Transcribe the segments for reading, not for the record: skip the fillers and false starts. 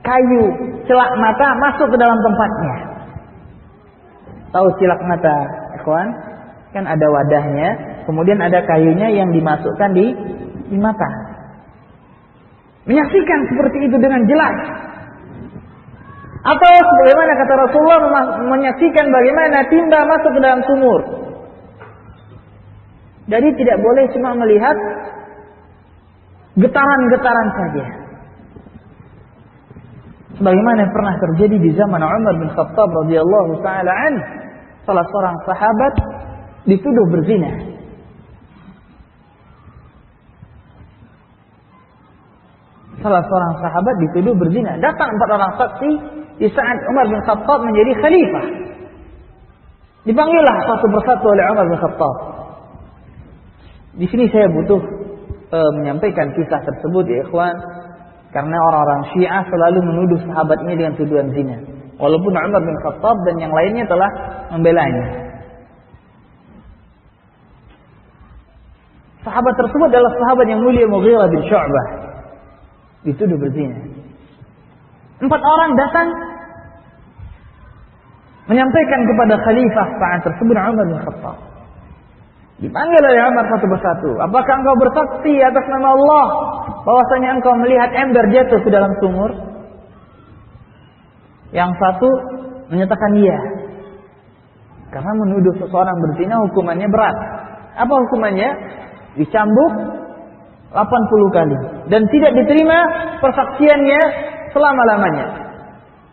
kayu celak mata masuk ke dalam tempatnya. Tahu celak mata, ikhwan? Kan ada wadahnya, kemudian ada kayunya yang dimasukkan di mata. Menyaksikan seperti itu dengan jelas. Atau sebagaimana kata Rasulullah, menyaksikan bagaimana timba masuk ke dalam sumur. Jadi tidak boleh cuma melihat getaran-getaran saja. Sebagaimana pernah terjadi di zaman Umar bin Khattab radhiyallahu taala anhu, salah seorang sahabat dituduh berzina. Salah seorang sahabat dituduh berzina. Datang 4 orang saksi di saat Umar bin Khattab menjadi khalifah. Dipanggillah satu persatu oleh Umar bin Khattab. Di sini saya butuh menyampaikan kisah tersebut ya ikhwan, karena orang-orang Syiah selalu menuduh sahabat ini dengan tuduhan zina, walaupun Umar bin Khattab dan yang lainnya telah membelanya. Sahabat tersebut adalah sahabat yang mulia Mughirah bin Syu'bah, dituduh berzina. 4 orang datang menyampaikan kepada khalifah saat tersebut Umar bin Khattab. Dipanggil oleh Umar satu persatu. Apakah engkau bersaksi atas nama Allah bahwasanya engkau melihat ember jatuh ke dalam sumur? Yang satu menyatakan iya. Karena menuduh seseorang berzina hukumannya berat. Apa hukumannya? Dicambuk 80 kali dan tidak diterima persaksiannya selama-lamanya.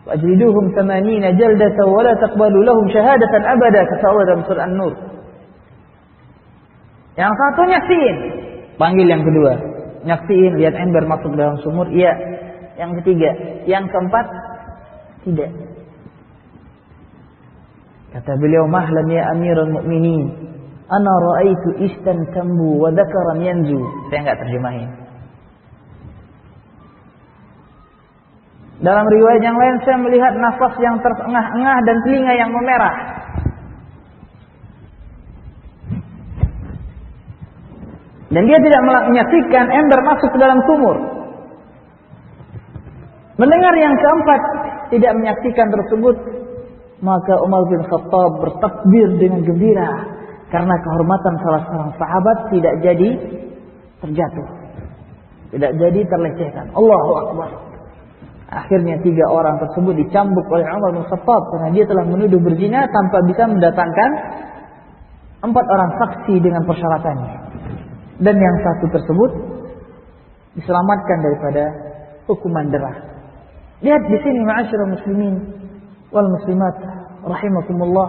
Wajliduhum 80 jaldatan wa la taqbalu lahum syahadatan abada, kata Allah dalam surah An-Nur. Yang satu nyaksiin, panggil yang kedua, nyaksiin lihat ember masuk dalam sumur, iya. Yang ketiga, yang keempat tidak. Kata beliau, mahlan ya Amirul Mukminin, ana ra'aitu istan tambu wa dzakaran yanzu. Saya enggak terjemahin. Dalam riwayat yang lain saya melihat nafas yang terengah-engah dan telinga yang memerah. Dan dia tidak menyaksikan ember masuk ke dalam sumur. Mendengar yang keempat tidak menyaksikan tersebut, maka Umar bin Khattab bertakbir dengan gembira karena kehormatan salah seorang sahabat tidak jadi terjatuh, tidak jadi terlecehkan. Allahu Akbar. Akhirnya 3 orang tersebut dicambuk oleh Umar bin Khattab karena dia telah menuduh berzina tanpa bisa mendatangkan 4 orang saksi dengan persyaratannya. Dan yang satu tersebut diselamatkan daripada hukuman derah. Lihat di sini ma'asyiral muslimin wal muslimat rahimakumullah,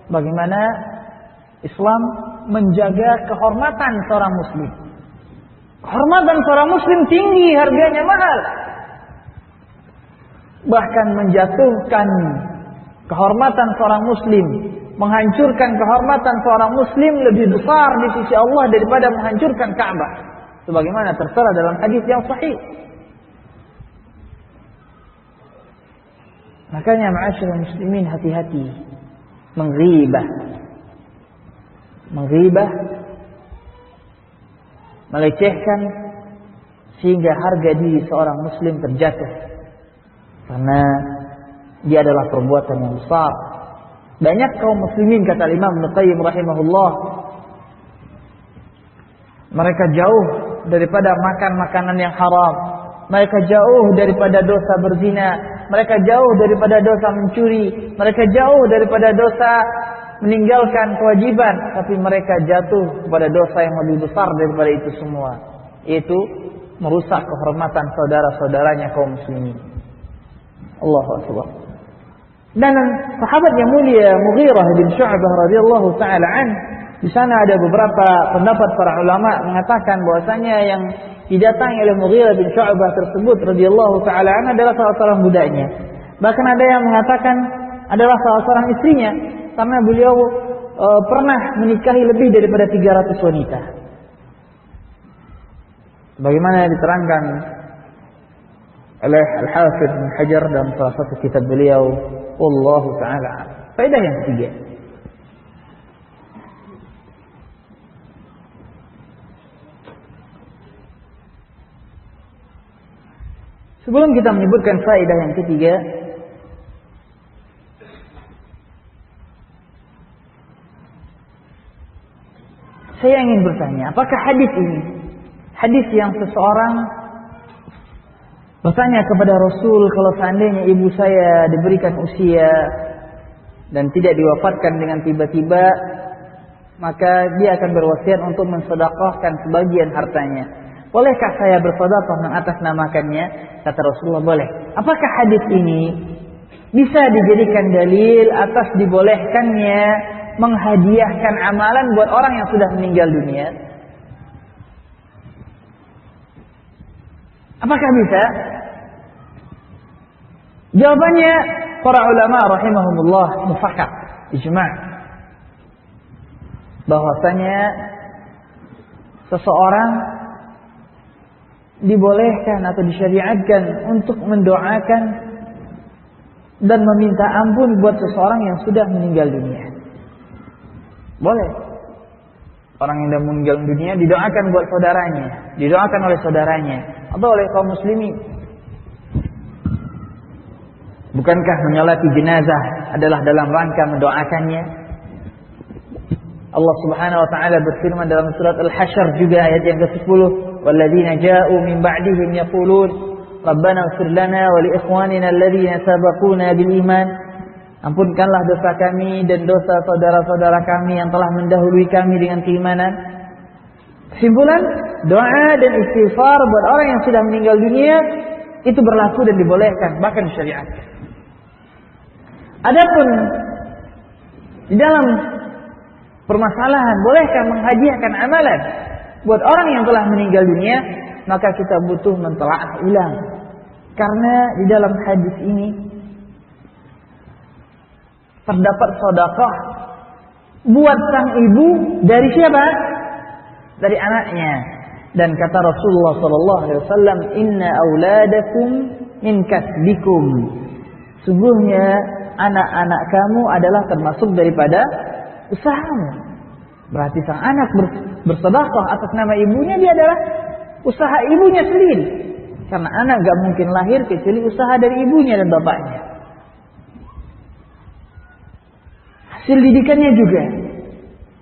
bagaimana Islam menjaga kehormatan seorang muslim. Kehormatan seorang muslim tinggi, harganya mahal. Bahkan menjatuhkan kehormatan seorang muslim, menghancurkan kehormatan seorang muslim lebih besar di sisi Allah daripada menghancurkan Ka'bah, sebagaimana tertera dalam hadis yang sahih. Makanya ma'asyiral muslimin, hati-hati menghibah, melecehkan sehingga harga diri seorang muslim terjatuh, karena dia adalah perbuatan yang besar. Banyak kaum muslimin, kata Imam Ibnu Qayyim rahimahullah, mereka jauh daripada makan makanan yang haram, mereka jauh daripada dosa berzina, mereka jauh daripada dosa mencuri, mereka jauh daripada dosa meninggalkan kewajiban, tapi mereka jatuh kepada dosa yang lebih besar daripada itu semua, yaitu merusak kehormatan saudara-saudaranya kaum muslimin. Allahu Akbar. Dan sahabat yang mulia Mughirah bin Syu'bah radhiyallahu taala an, di sana ada beberapa pendapat para ulama mengatakan bahwasanya yang didatangi oleh Mughirah bin Syu'bah tersebut radhiyallahu taala an adalah salah seorang budaknya. Bahkan ada yang mengatakan adalah salah seorang istrinya, karena beliau pernah menikahi lebih daripada 300 wanita. Bagaimana diterangkan oleh Al-Hafidz Ibnu Hajar dalam salah satu kitab beliau, wallahu taala. Faedah yang ketiga, Sebelum kita menyebutkan faedah yang ketiga, saya ingin bertanya, apakah hadis ini, hadis yang seseorang bertanya kepada Rasul, kalau seandainya ibu saya diberikan usia dan tidak diwafatkan dengan tiba-tiba, maka dia akan berwasiat untuk mensedekahkan sebagian hartanya. Bolehkah saya bersedekah mengatasnamakannya? Kata Rasulullah, boleh. Apakah hadis ini bisa dijadikan dalil atas dibolehkannya menghadiahkan amalan buat orang yang sudah meninggal dunia? Apakah bisa? Jawabannya, para ulama rahimahumullah mufakat, ijma' bahwasanya seseorang dibolehkan atau disyariatkan untuk mendoakan dan meminta ampun buat seseorang yang sudah meninggal dunia. Boleh. Orang yang sudah meninggal dunia didoakan buat saudaranya, didoakan oleh saudaranya atau oleh kaum muslimin. Bukankah menyolati jenazah adalah dalam rangka mendoakannya? Allah Subhanahu wa taala berfirman dalam surat Al-Hasyr juga ayat yang ke-10, "Walladzina ja'u min ba'dihim yaqulun Rabbana ighfir lana wa li ikhwanina alladhina sabaquna bil iman." Ampunkanlah dosa kami dan dosa saudara-saudara kami yang telah mendahului kami dengan keimanan. Kesimpulan, doa dan istighfar buat orang yang sudah meninggal dunia itu berlaku dan dibolehkan, bahkan disyariatkan. Adapun di dalam permasalahan bolehkah menghadiahkan amalan buat orang yang telah meninggal dunia, maka kita butuh mentelaah ulang. Karena di dalam hadis ini terdapat sedekah buat sang ibu dari siapa? Dari anaknya. Dan kata Rasulullah sallallahu alaihi wasallam, "Inna auladakum min kasbikum." Sungguhnya anak-anak kamu adalah termasuk daripada usahamu. Berarti sang anak bersedekah atas nama ibunya, dia adalah usaha ibunya sendiri. Karena anak gak mungkin lahir kecuali usaha dari ibunya dan bapaknya. Hasil didikannya juga,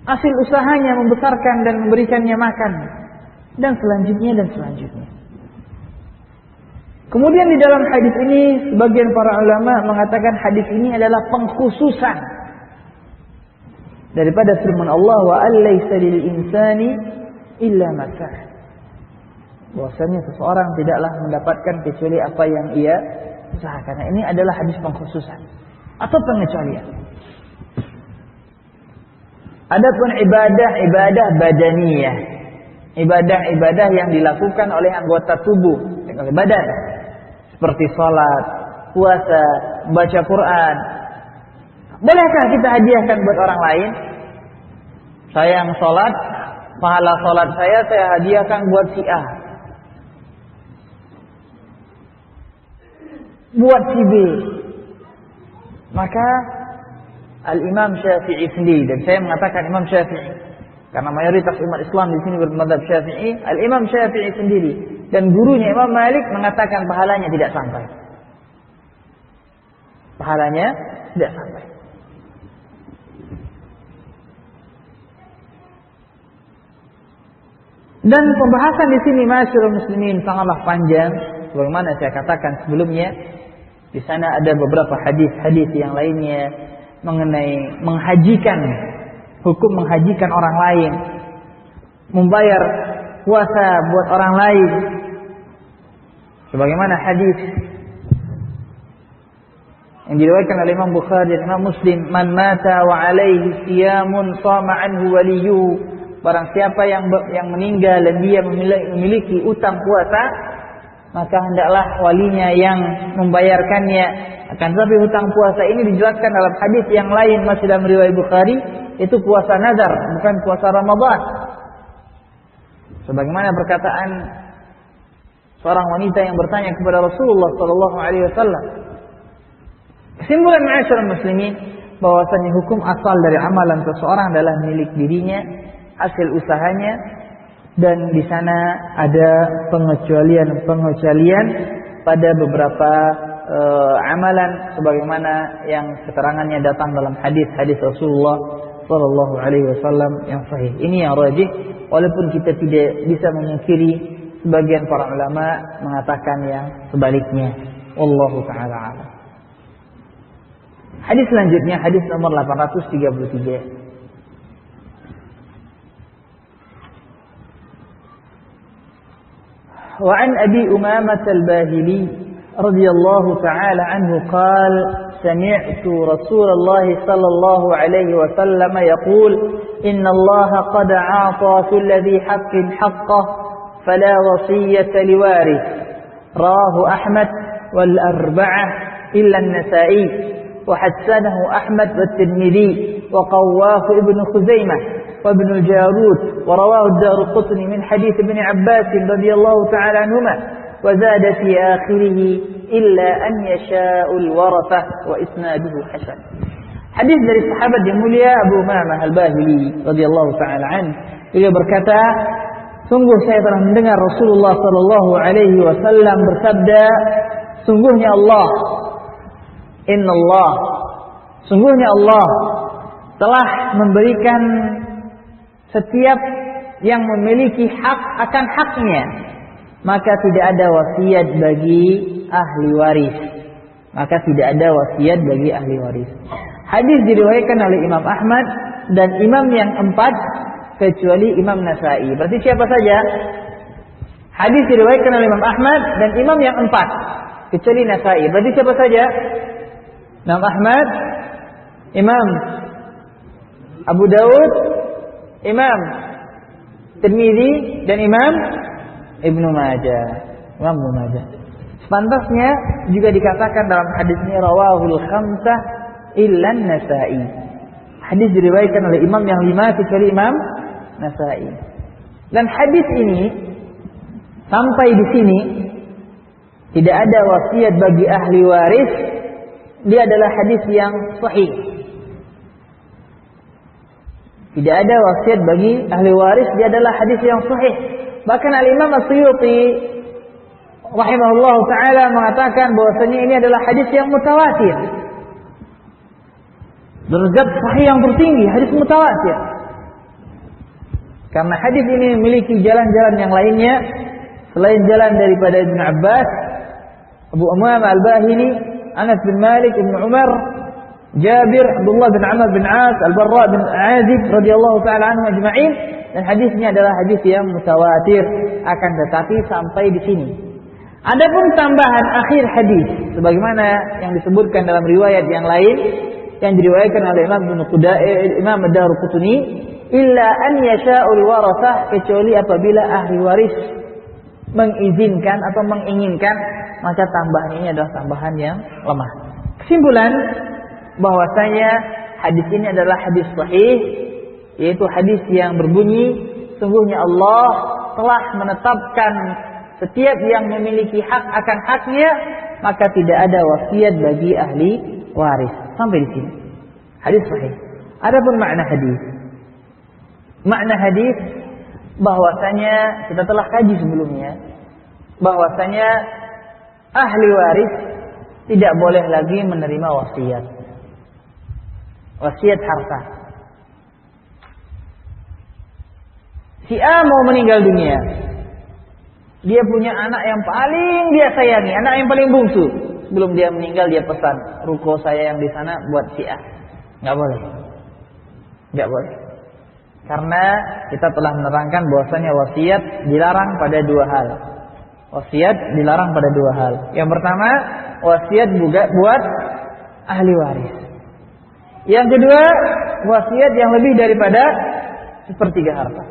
hasil usahanya membesarkan dan memberikannya makan, dan selanjutnya. Kemudian di dalam hadis ini sebagian para ulama mengatakan hadis ini adalah pengkhususan daripada firman Allah, wa alaysa lil insani illa ma sa'a. Bahwasanya seseorang tidaklah mendapatkan kecuali apa yang ia usahakan. Ini adalah hadis pengkhususan atau pengecualian. Adapun ibadah badaniyah, ibadah yang dilakukan oleh anggota tubuh, oleh badan, seperti salat, puasa, baca Quran. Bolehkah kita hadiahkan buat orang lain? Saya yang salat, pahala salat saya hadiahkan buat si A, buat si B. Maka Al-Imam Syafi'i sendiri, dan saya mengatakan Imam Syafi'i karena mayoritas umat Islam di sini bermadzhab Syafi'i, Al-Imam Syafi'i sendiri dan gurunya Imam Malik mengatakan pahalanya tidak sampai. Pahalanya tidak sampai. Dan pembahasan di sini masyarul muslimin sangatlah panjang, sebagaimana saya katakan sebelumnya. Di sana ada beberapa hadis-hadis yang lainnya mengenai menghajikan, hukum menghajikan orang lain, membayar puasa buat orang lain. Sebagaimana hadis yang diriwayatkan oleh Imam Bukhari dan Imam Muslim, "Man mata wa alaihi siyamun shama anhu waliyuhu." Barang siapa yang meninggal dan dia memiliki utang puasa, maka hendaklah walinya yang membayarkannya. Akan tetapi hutang puasa ini dijelaskan dalam hadis yang lain masih dalam riwayat Bukhari, itu puasa nazar, bukan puasa Ramadan. Sebagaimana perkataan seorang wanita yang bertanya kepada Rasulullah sallallahu alaihi wasallam. Kesimpulan ma'asyiral muslimin, bahwasanya hukum asal dari amalan seseorang adalah milik dirinya, hasil usahanya, dan di sana ada pengecualian pada beberapa amalan sebagaimana yang keterangannya datang dalam hadis-hadis Rasulullah sallallahu alaihi wasallam yang sahih. Ini yang rajih, walaupun kita tidak bisa memungkiri sebagian para ulama mengatakan yang sebaliknya. Wallahu taala a'lam. Hadis selanjutnya, hadis nomor 833. وعن أبي أمامة الباهلي رضي الله تعالى عنه قال سمعت رسول الله صلى الله عليه وسلم يقول إن الله قد أعطى كل ذي حق حقه فلا وصية لوارث رواه أحمد والأربعة إلا النسائي وحسنه أحمد والترمذي وقواه ابن خزيمة وابن الجارود ورواه الدارقطني من حديث ابن عباس رضي الله تعالى عنهما وزاد في آخره إلا أن يشاء الورثة وإسناده حسن. Hadis dari sahabat yang mulia Abu Umamah Al-Bahili radhiyallahu taala anhu, beliau berkata, sungguh saya telah mendengar Rasulullah sallallahu alaihi wasallam bersabda, sungguhnya Allah, innallah, sungguhnya Allah telah memberikan setiap yang memiliki hak akan haknya, maka tidak ada wasiat bagi ahli waris. Maka tidak ada wasiat bagi ahli waris. Hadis diriwayatkan oleh Imam Ahmad dan imam yang 4 kecuali Imam Nasai. Berarti siapa saja? Hadis diriwayatkan oleh Imam Ahmad dan imam yang 4 kecuali Nasai. Berarti siapa saja? Imam Ahmad, Imam Abu Daud, Imam Tirmidzi dan Imam Ibnu Majah. Imam Ibnu Majah. Sepantasnya juga dikatakan dalam hadis ini rawahul khamsah illa Nasai. Hadis diriwayatkan oleh imam yang 5 kecuali Imam Nasai. Dan hadis ini sampai di sini tidak ada wasiat bagi ahli waris. Dia adalah hadis yang sahih. Tidak ada wasiat bagi ahli waris, dia adalah hadis yang sahih. Bahkan Al-Imam As-Suyuti rahimahullah ta'ala mengatakan bahwasanya ini adalah hadis yang mutawatir. Derajat sahih yang tertinggi, hadis mutawatir. Karena hadis ini memiliki jalan-jalan yang lainnya selain jalan daripada Ibn Abbas, Abu Umamah Al-Bahili, Anas bin Malik, Ibn Umar, Jabir, Abdullah bin Amr bin As, Al-Barra bin Azib radhiyallahu ta'ala anhum ajma'in. Dan hadisnya adalah hadis yang mutawatir, akan tetapi sampai di sini. Adapun tambahan akhir hadis sebagaimana yang disebutkan dalam riwayat yang lain yang diriwayatkan oleh Imam Ad-Darqutni, illa an yasha'ul warathah, kecuali apabila ahli waris mengizinkan atau menginginkan, maka tambahan ini adalah tambahan yang lemah. Kesimpulan bahwasanya hadis ini adalah hadis sahih, yaitu hadis yang berbunyi sungguhnya Allah telah menetapkan setiap yang memiliki hak akan haknya, maka tidak ada wasiat bagi ahli waris. Sampai di sini hadis sahih. Adapun makna hadis, makna hadis bahwasanya kita telah kaji sebelumnya, bahwasanya ahli waris tidak boleh lagi menerima wasiat. Wasiat harta. Si A mau meninggal dunia, dia punya anak yang paling dia sayangi, anak yang paling bungsu. Sebelum dia meninggal dia pesan, ruko saya yang di sana buat si A. Nggak boleh. Nggak boleh. Karena kita telah menerangkan bahwasanya wasiat dilarang pada 2 hal. Wasiat dilarang pada 2 hal. Yang pertama, wasiat juga buat ahli waris. Yang kedua, wasiat yang lebih daripada 1/3 harta.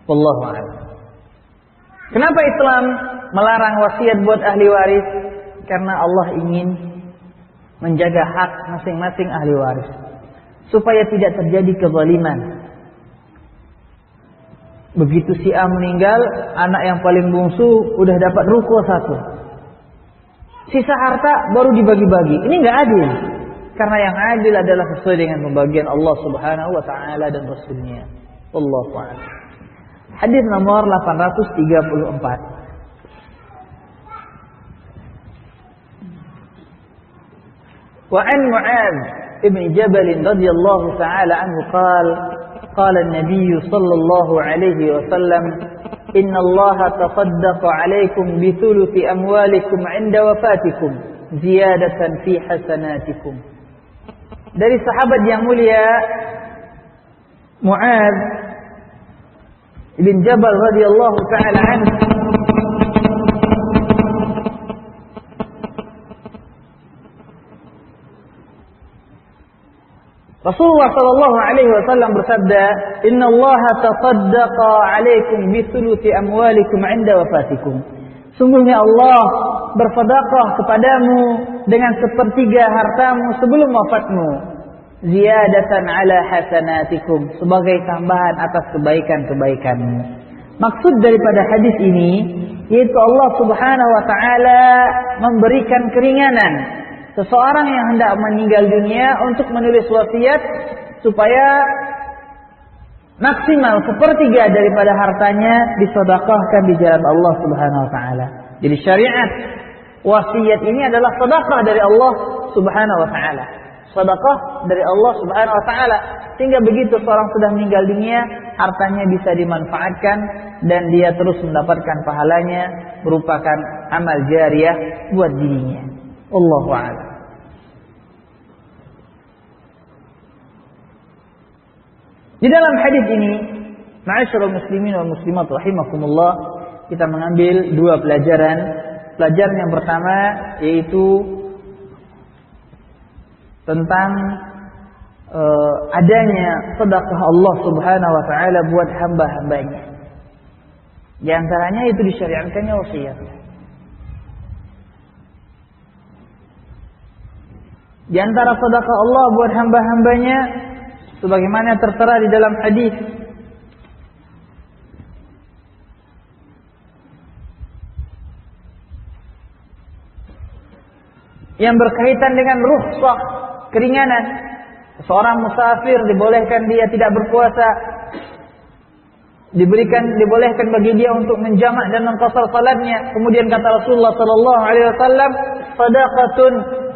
Wallahu a'lam. Kenapa Islam melarang wasiat buat ahli waris? Karena Allah ingin menjaga hak masing-masing ahli waris supaya tidak terjadi kezaliman. Begitu si A meninggal, anak yang paling bungsu udah dapat ruko 1. Sisa harta baru dibagi-bagi. Ini nggak adil. Karena yang adil adalah sesuai dengan pembagian Allah Subhanahu wa taala dan Rasul-Nya. Wallahu a'lam. Hadis nomor 834. وعن معاذ ابن جبل رضي الله تعالى عنه قال قال النبي صلى الله عليه وسلم إن الله تصدق عليكم بثلث أموالكم عند وفاتكم زيادة في حسناتكم. Dari sahabat yang mulia Mu'adz ibn Jabal radhiyallahu taala anhu, Rasulullah sallallahu alaihi wasallam bersabda, "Inna Allah tasaddaqa 'alaikum bi thuluthi amwalikum 'inda wafatikum." Sungguhnya Allah bersedekah kepadamu dengan sepertiga hartamu sebelum wafatmu. Ziyadatan 'ala hasanatikum, sebagai tambahan atas kebaikan-kebaikanmu. Maksud daripada hadis ini yaitu Allah Subhanahu wa taala memberikan keringanan seseorang yang hendak meninggal dunia untuk menulis wasiat supaya maksimal sepertiga daripada hartanya disedekahkan di jalan Allah Subhanahu wa taala. Jadi syariat wasiat ini adalah sedekah dari Allah Subhanahu wa taala. Sedekah dari Allah Subhanahu wa taala, sehingga begitu seorang sudah meninggal dunia, hartanya bisa dimanfaatkan dan dia terus mendapatkan pahalanya merupakan amal jariyah buat dirinya. Allahu a'lam. Di dalam hadis ini, ma'asyiral muslimin wal muslimat rahimakumullah, kita mengambil dua pelajaran. Pelajaran yang pertama yaitu tentang adanya sedekah Allah Subhanahu wa taala buat hamba-hambanya. Di antaranya itu disyariatkannya wasiat. Di antara sedekah Allah buat hamba-hambanya sebagaimana tertera di dalam hadis yang berkaitan dengan rukhsah, keringanan. Seorang musafir dibolehkan dia tidak berpuasa, dibolehkan bagi dia untuk menjamak dan mengqasar salatnya. Kemudian kata Rasulullah sallallahu alaihi wasallam, "Shadaqatun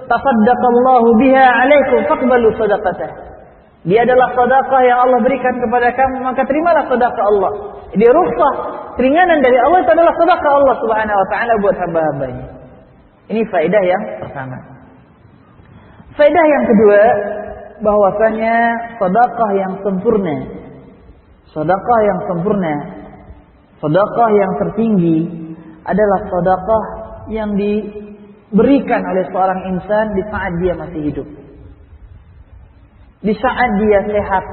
tasaddaqallahu biha 'alaikum faqbalu shadaqatah." Dia adalah sedekah yang Allah berikan kepada kamu, maka terimalah sedekah Allah. Jadi rukhsah, keringanan dari Allah itu adalah sedekah Allah Subhanahu wa taala buat hamba-hambanya. Ini faedah yang pertama. Faedah yang kedua, bahwasanya sedekah yang sempurna, sedekah yang sempurna, sedekah yang tertinggi adalah sedekah yang diberikan oleh seorang insan di saat dia masih hidup. Di saat dia sehat,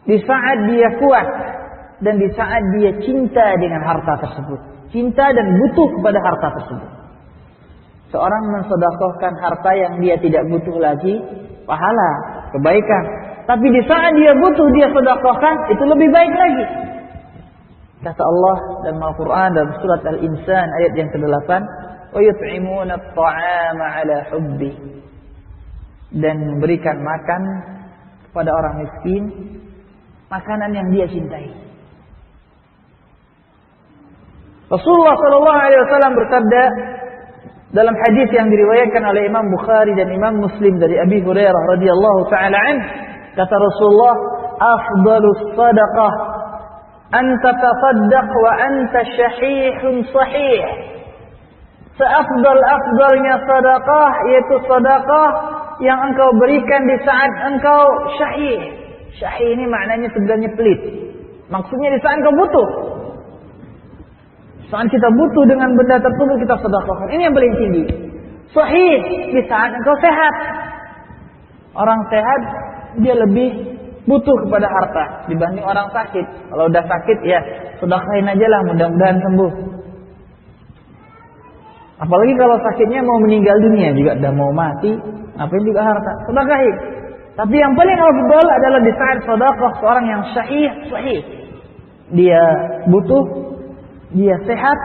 di saat dia kuat, dan di saat dia cinta dengan harta tersebut, cinta dan butuh kepada harta tersebut. Seorang mensedekahkan harta yang dia tidak butuh lagi, pahala, kebaikan. Tapi di saat dia butuh, dia sedekahkan, itu lebih baik lagi. Kata Allah dalam Al-Quran dalam surat Al-Insan ayat yang ke-8, "Wa yut'imuna at-ta'ama 'ala hubbi." Dan memberikan makan kepada orang miskin makanan yang dia cintai. Rasulullah sallallahu alaihi wasallam bersabda dalam hadis yang diriwayatkan oleh Imam Bukhari dan Imam Muslim dari Abi Hurairah radhiyallahu taala anhu, kata Rasulullah, "Afdhalus shadaqah an tatasaddaq wa anta syahihun sahih." Seafdal-afdalnya sedekah yaitu sedekah yang engkau berikan di saat engkau syahih. Syahih ini maknanya sebenarnya pelit. Maksudnya di saat engkau butuh. Saat kita butuh dengan benda tersebut kita sedekahkan. Ini yang paling tinggi. Sahih di saat engkau sehat. Orang sehat dia lebih butuh kepada harta dibanding orang sakit. Kalau udah sakit ya sedekahin aja lah, mudah-mudahan sembuh. Apalagi kalau sakitnya mau meninggal dunia juga udah mau mati, ngapain juga harta? Sedekahin. Tapi yang paling afdal adalah di saat sedekah seorang yang sahih. Dia butuh, dia sehat,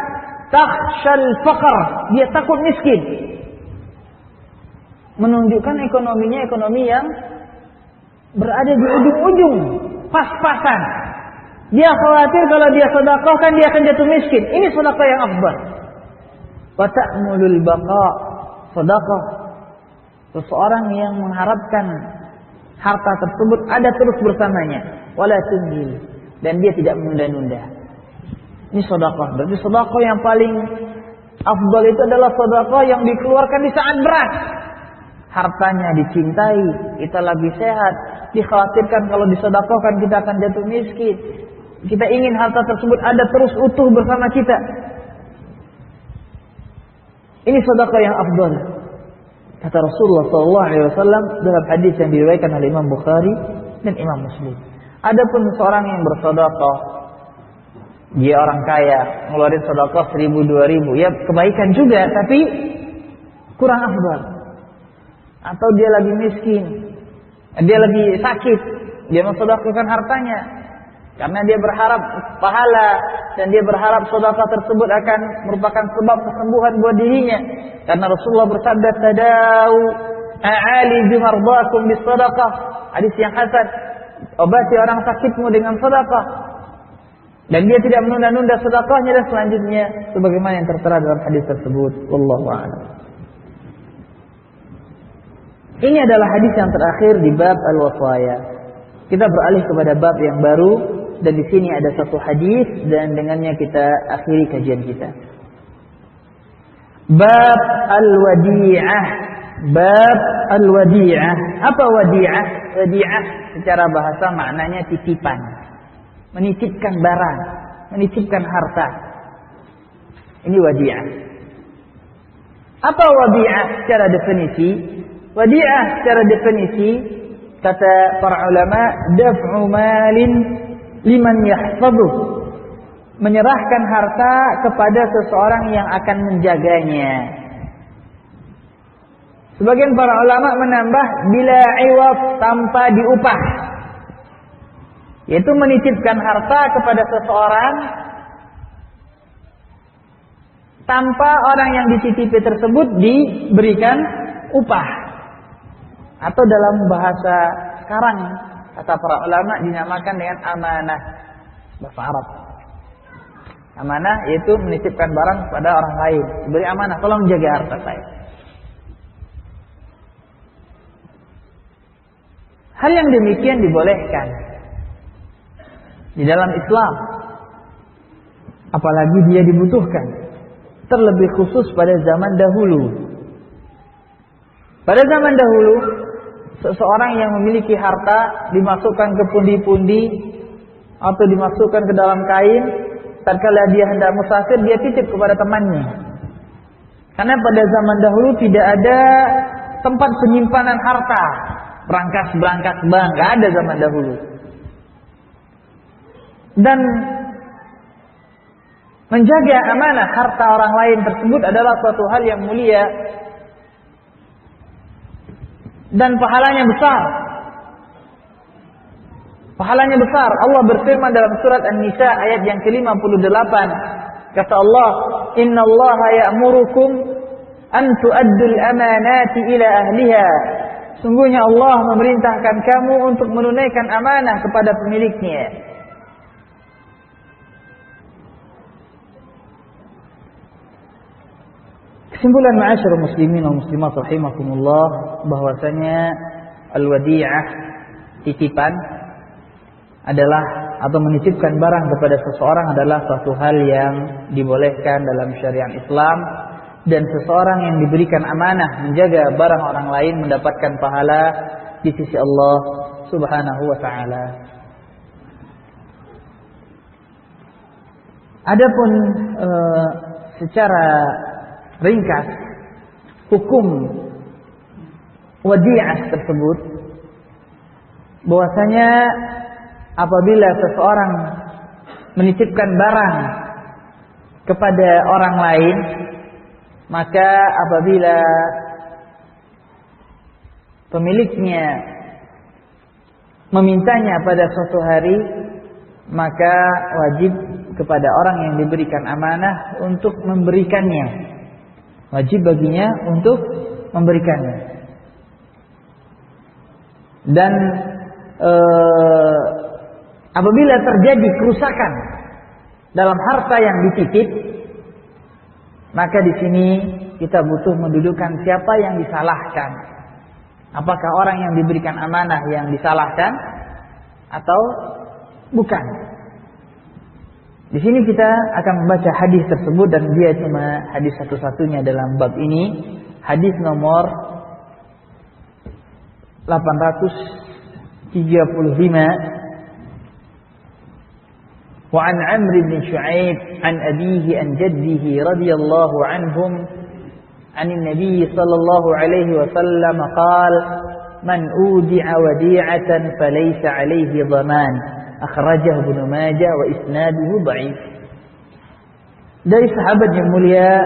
takhshal faqr, dia takut miskin. menunjukkan ekonominya ekonomi yang berada di ujung-ujung, pas-pasan. Dia khawatir kalau dia sedekahkan dia akan jatuh miskin. Ini sedekah yang afdal. Wa ta'mulul baqa, sedekah seseorang yang mengharapkan harta tersebut ada terus bersamanya, wala tunjil, dan dia tidak menunda-nunda. Ini sedekah. Berarti sedekah yang paling afdal itu adalah sedekah yang dikeluarkan di saat berat. Hartanya dicintai, kita lagi sehat, dikhawatirkan kalau disedekahkan kita akan jatuh miskin. Kita ingin harta tersebut ada terus utuh bersama kita. Ini sedekah yang afdal. Kata Rasulullah SAW dalam hadis yang diriwayatkan oleh Imam Bukhari dan Imam Muslim. Adapun seorang yang bersedekah, dia orang kaya, ngeluarin sedekah 1.000, 2.000, ya kebaikan juga, tapi kurang afdal. Atau dia lagi miskin, dia lagi sakit, dia mensedekahkan hartanya karena dia berharap pahala dan dia berharap sedekah tersebut akan merupakan sebab kesembuhan buat dirinya. Karena Rasulullah bersabda, "Tadau a'aliju mardakum bis-shadaqah." Hadis yang hasan, obati orang sakitmu dengan sedekah. Dan dia tidak menunda-nunda sedekahnya dan selanjutnya sebagaimana yang tertera dalam hadis tersebut. Wallahu a'lam. Ini adalah hadis yang terakhir di bab al-wasaya. Kita beralih kepada bab yang baru dan di sini ada satu hadis dan dengannya kita akhiri kajian kita. Bab al-wadi'ah. Bab al-wadi'ah. Apa wadi'ah? Wadi'ah secara bahasa maknanya titipan. Menitipkan barang, menitipkan harta. Ini wadi'ah. Apa wadi'ah secara definisi? Wadi'ah secara definisi kata para ulama, daf'u malin liman yahfazuh, menyerahkan harta kepada seseorang yang akan menjaganya. Sebagian para ulama menambah bila iwaf, tanpa diupah, yaitu menitipkan harta kepada seseorang tanpa orang yang dititipi tersebut diberikan upah. Atau dalam bahasa sekarang kata para ulama dinamakan dengan amanah, bahasa Arab. Amanah yaitu menitipkan barang pada orang lain, diberi amanah, tolong jaga harta saya. Hal yang demikian dibolehkan di dalam Islam, apalagi dia dibutuhkan, terlebih khusus pada zaman dahulu. Pada zaman dahulu, seseorang yang memiliki harta dimasukkan ke pundi-pundi atau dimasukkan ke dalam kain, tatkala dia hendak musafir dia titip kepada temannya. Karena pada zaman dahulu tidak ada tempat penyimpanan harta, berangkas bank, nggak ada zaman dahulu. Dan menjaga amanah harta orang lain tersebut adalah suatu hal yang mulia dan pahalanya besar. Pahalanya besar. Allah berfirman dalam surat An-Nisa ayat yang ke-58. Kata Allah, "Innallaha ya'murukum an tu'addul amanati ila ahliha." Sungguhnya Allah memerintahkan kamu untuk menunaikan amanah kepada pemiliknya. Kesimpulan ma'asyiral muslimin wal muslimat rahimakumullah, bahwasanya al-wadi'ah, titipan, adalah atau menitipkan barang kepada seseorang adalah suatu hal yang dibolehkan dalam syariat Islam, dan seseorang yang diberikan amanah menjaga barang orang lain mendapatkan pahala di sisi Allah Subhanahu wa taala. Adapun secara ringkas hukum wadi'ah tersebut, bahwasanya apabila seseorang menitipkan barang kepada orang lain, maka apabila pemiliknya memintanya pada suatu hari, maka wajib kepada orang yang diberikan amanah untuk memberikannya. Wajib baginya untuk memberikannya. Dan apabila terjadi kerusakan dalam harta yang dititip, maka di sini kita butuh mendudukan siapa yang disalahkan. Apakah orang yang diberikan amanah yang disalahkan atau bukan? Di sini kita akan membaca hadis tersebut, dan dia cuma hadis satu-satunya dalam bab ini. Hadis nomor 835. وعن عمرو بن شعيب عن أبيه عن جده رضي الله عنهم عن النبي صلى الله عليه وسلم قال من أودع وديعة فليس عليه ضمان أخرجه ابن ماجه وإسناده ضعيف. Dari sahabat yang mulia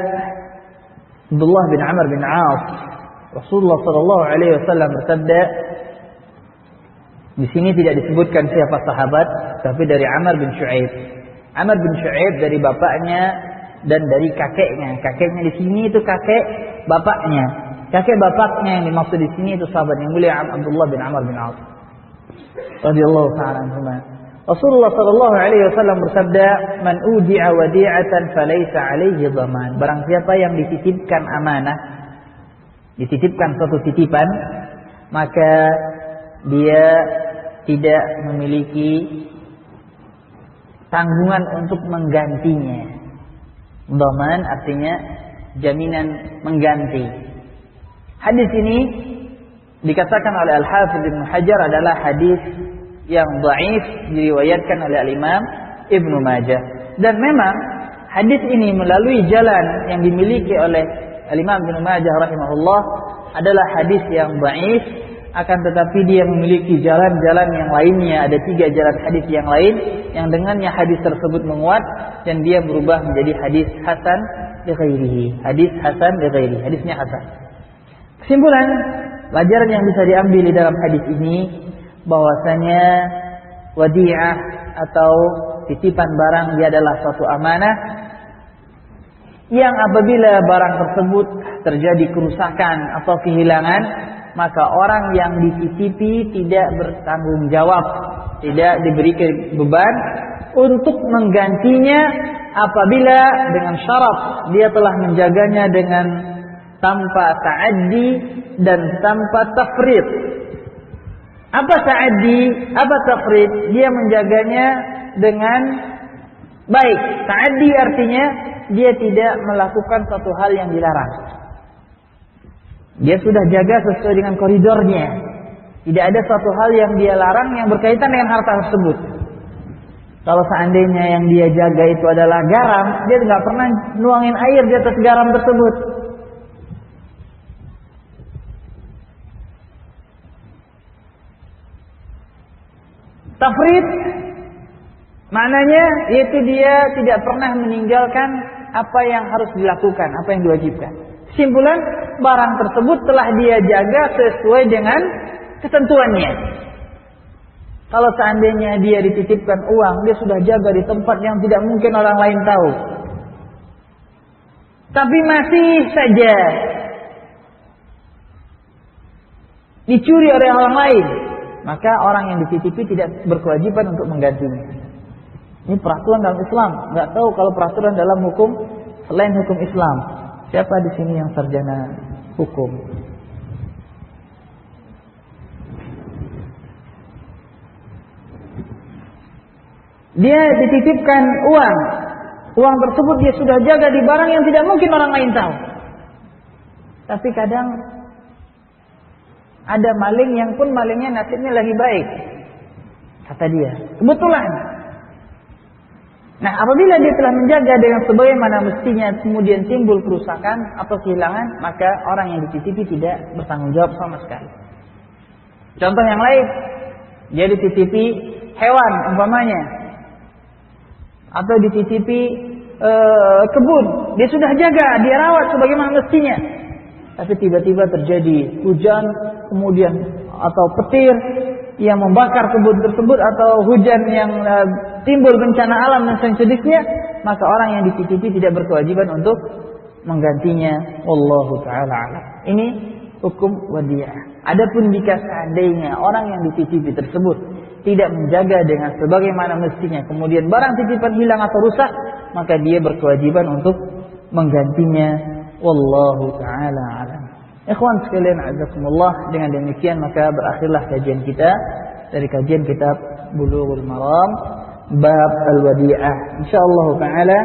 Abdullah bin Amr bin Auf, Rasulullah sallallahu alaihi wasallam bersabda, di sini tidak disebutkan siapa sahabat, tapi dari Amr bin Shu'aib. Amr bin Shu'aib dari bapaknya dan dari kakeknya. Kakeknya di sini itu kakek bapaknya. Kakek bapaknya yang dimaksud di sini itu sahabat yang mulia Abdullah bin Amr bin Auf radhiyallahu ta'ala anhuma. Rasulullah sallallahu alaihi wasallam bersabda, "Man udi'a wadi'atan falaysa 'alaihi dhaman." Barang siapa yang dititipkan amanah, dititipkan suatu titipan, maka dia tidak memiliki tanggungan untuk menggantinya. Dhaman artinya jaminan mengganti. Hadis ini dikatakan oleh Al-Hafidz Ibnu Hajar adalah hadis yang dhaif, diriwayatkan oleh Al-Imam Ibnu Majah. Dan memang hadis ini melalui jalan yang dimiliki oleh Al-Imam Ibnu Majah rahimahullah adalah hadis yang dhaif, akan tetapi dia memiliki jalan-jalan yang lainnya. Ada 3 jalan hadis yang lain yang dengannya hadis tersebut menguat dan dia berubah menjadi hadis hasan li ghairihi. Hadis hasan li ghairihi, hadisnya hasan. Kesimpulan, pelajaran yang bisa diambil di dalam hadis ini bahwasanya wadi'ah atau titipan barang dia adalah suatu amanah yang apabila barang tersebut terjadi kerusakan atau kehilangan, maka orang yang dititipi tidak bertanggung jawab, tidak diberi beban untuk menggantinya apabila dengan syarat dia telah menjaganya dengan tanpa ta'addi dan tanpa tafrid. Apa ta'addi? Apa tafrid? Dia menjaganya dengan baik. Ta'addi artinya dia tidak melakukan satu hal yang dilarang. Dia sudah jaga sesuai dengan koridornya. Tidak ada suatu hal yang dia larang yang berkaitan dengan harta tersebut. Kalau seandainya yang dia jaga itu adalah garam, dia tidak pernah nuangin air di atas garam tersebut. Tafrid maknanya yaitu dia tidak pernah meninggalkan apa yang harus dilakukan, apa yang diwajibkan. Kesimpulan, barang tersebut telah dia jaga sesuai dengan ketentuannya. Kalau seandainya dia dititipkan uang, dia sudah jaga di tempat yang tidak mungkin orang lain tahu. Tapi masih saja dicuri oleh orang lain, maka orang yang dititipi tidak berkewajiban untuk menggantinya. Ini peraturan dalam Islam. Nggak tahu kalau peraturan dalam hukum selain hukum Islam. Siapa di sini yang sarjana hukum? Dia dititipkan uang. Uang tersebut dia sudah jaga di barang yang tidak mungkin orang lain tahu. Tapi kadang ada maling yang pun malingnya nasibnya lagi baik. Kata dia, kebetulan. Nah, apabila dia telah menjaga dengan sebagaimana mestinya, kemudian timbul kerusakan atau kehilangan, maka orang yang dititipi tidak bertanggung jawab sama sekali. Contoh yang lain, dia dititipi hewan umpamanya, atau dititipi kebun, dia sudah jaga, dia rawat sebagaimana mestinya. Tapi tiba-tiba terjadi hujan, kemudian atau petir yang membakar kebun tersebut, atau hujan yang timbul bencana alam dan sejenisnya, maka orang yang dititipi tidak berkewajiban untuk menggantinya. Wallahu ta'ala a'lam. Ini hukum wadi'ah. Adapun jika seandainya orang yang dititipi tersebut tidak menjaga dengan sebagaimana mestinya, kemudian barang titipan hilang atau rusak, maka dia berkewajiban untuk menggantinya. Wallahu ta'ala alam. Ikhwan sekalian azakumullah, dengan demikian maka berakhirlah kajian kita dari kajian kitab Bulughul Maram bab al-wadi'ah. Insyaallah taala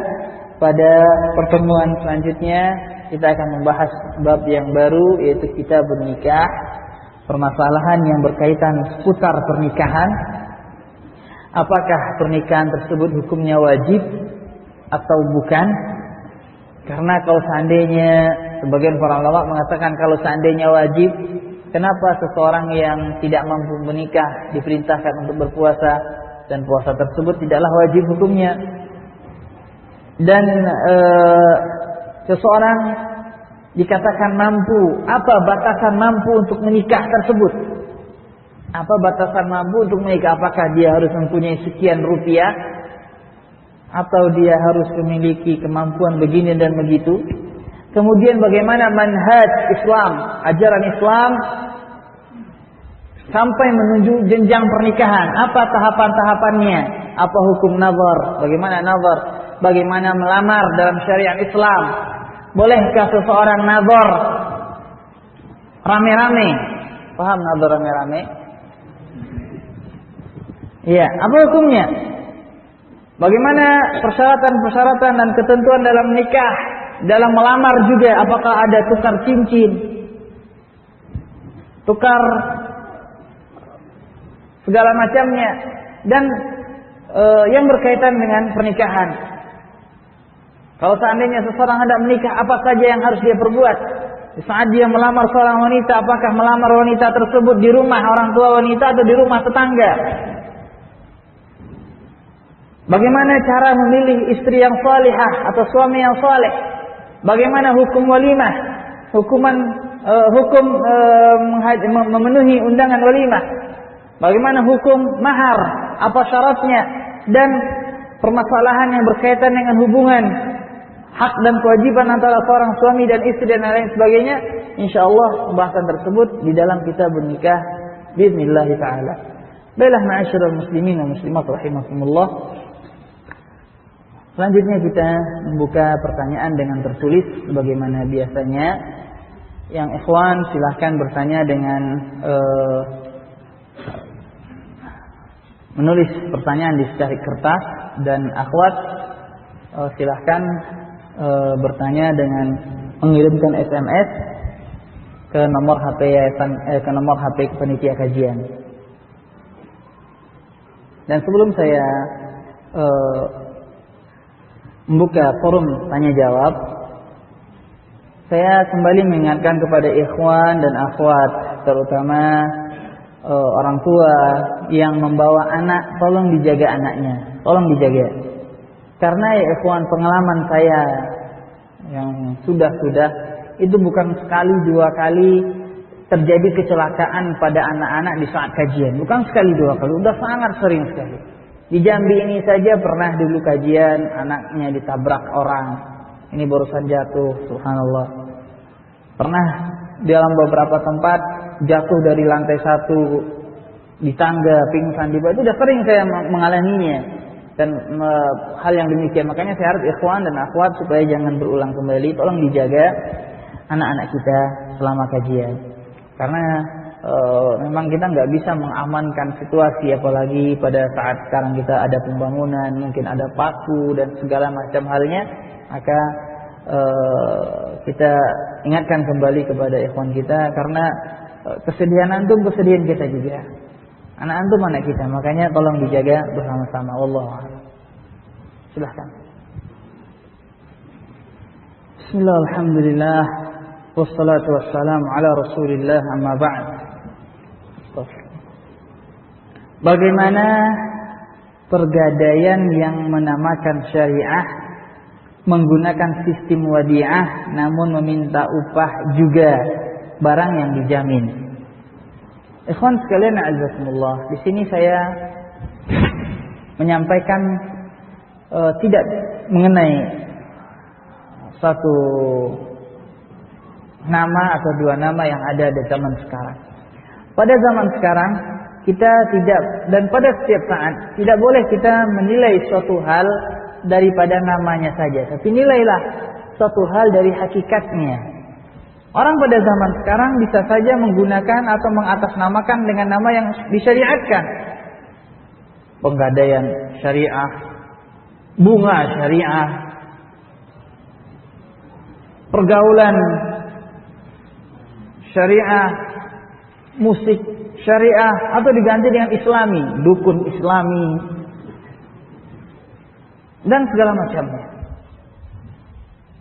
pada pertemuan selanjutnya kita akan membahas bab yang baru, yaitu kitabun nikah, permasalahan yang berkaitan seputar pernikahan. Apakah pernikahan tersebut hukumnya wajib atau bukan? Karena kalau seandainya, sebagian para ulama mengatakan kalau seandainya wajib, kenapa seseorang yang tidak mampu menikah diperintahkan untuk berpuasa, dan puasa tersebut tidaklah wajib hukumnya? Dan seseorang dikatakan mampu, apa batasan mampu untuk menikah tersebut? Apa batasan mampu untuk menikah? Apakah dia harus mempunyai sekian rupiah, atau dia harus memiliki kemampuan begini dan begitu? Kemudian bagaimana manhaj Islam, ajaran Islam sampai menuju jenjang pernikahan? Apa tahapan-tahapannya? Apa hukum nazar? Bagaimana nazar? Bagaimana melamar dalam syariat Islam? Bolehkah seseorang nazar rame-rame? Paham nazar rame-rame? Iya, apa hukumnya? Bagaimana persyaratan-persyaratan dan ketentuan dalam nikah, dalam melamar juga? Apakah ada tukar cincin, tukar segala macamnya, dan yang berkaitan dengan pernikahan? Kalau seandainya seseorang hendak menikah, apa saja yang harus dia perbuat? Di saat dia melamar seorang wanita, apakah melamar wanita tersebut di rumah orang tua wanita atau di rumah tetangga? Bagaimana cara memilih istri yang salihah atau suami yang saleh? Bagaimana hukum walimah? Hukum memenuhi undangan walimah? Bagaimana hukum mahar? Apa syaratnya? Dan permasalahan yang berkaitan dengan hubungan hak dan kewajiban antara seorang suami dan istri dan lain sebagainya. Insyaallah pembahasan tersebut di dalam kitab nikah bismillah taala. Baiklah ma'asyiral muslimin wa muslimat rahimakumullah. Selanjutnya kita membuka pertanyaan dengan tertulis sebagaimana biasanya. Yang ikhwan silahkan bertanya dengan menulis pertanyaan di secari kertas, dan akhwat silahkan bertanya dengan mengirimkan SMS ke nomor HP panitia kajian. Dan sebelum saya membuka forum tanya jawab, saya kembali mengingatkan kepada ikhwan dan akhwat, terutama orang tua yang membawa anak, tolong dijaga anaknya, tolong dijaga. Karena ya ikhwan, pengalaman saya yang sudah itu bukan sekali dua kali terjadi kecelakaan pada anak-anak di saat kajian. Bukan sekali dua kali, udah sangat sering sekali. Di Jambi ini saja pernah dulu kajian, anaknya ditabrak orang. Ini barusan jatuh, subhanallah. Pernah dalam beberapa tempat jatuh dari lantai 1 di tangga, pingsan di bawah. Itu udah sering saya mengalaminya. Dan hal yang demikian, makanya saya harap ikhwan dan akhwat supaya jangan berulang kembali. Tolong dijaga anak-anak kita selama kajian. Karena memang kita nggak bisa mengamankan situasi, apalagi pada saat sekarang kita ada pembangunan, mungkin ada paku dan segala macam halnya. Maka kita ingatkan kembali kepada ikhwan kita, karena kesedihan antum kesedihan kita juga, anak antum anak kita, makanya tolong dijaga bersama-sama. Wallahu a'lam. Silahkan. Bismillah, alhamdulillah, wassalatu wassalamu ala rasulillah, amma ba'd. Bagaimana pergadaian yang menamakan syariah menggunakan sistem wadi'ah namun meminta upah juga barang yang dijamin? Ikhwan sekalian a'azakumullah, di sini saya menyampaikan tidak mengenai satu nama atau dua nama yang ada di zaman sekarang. Pada zaman sekarang kita tidak, dan pada setiap saat tidak boleh kita menilai suatu hal daripada namanya saja, tapi nilailah suatu hal dari hakikatnya. Orang pada zaman sekarang bisa saja menggunakan atau mengatasnamakan dengan nama yang disyariatkan. Penggadaian syariah, bunga syariah, pergaulan syariah, musik syariah, atau diganti dengan islami, dukun islami, dan segala macamnya.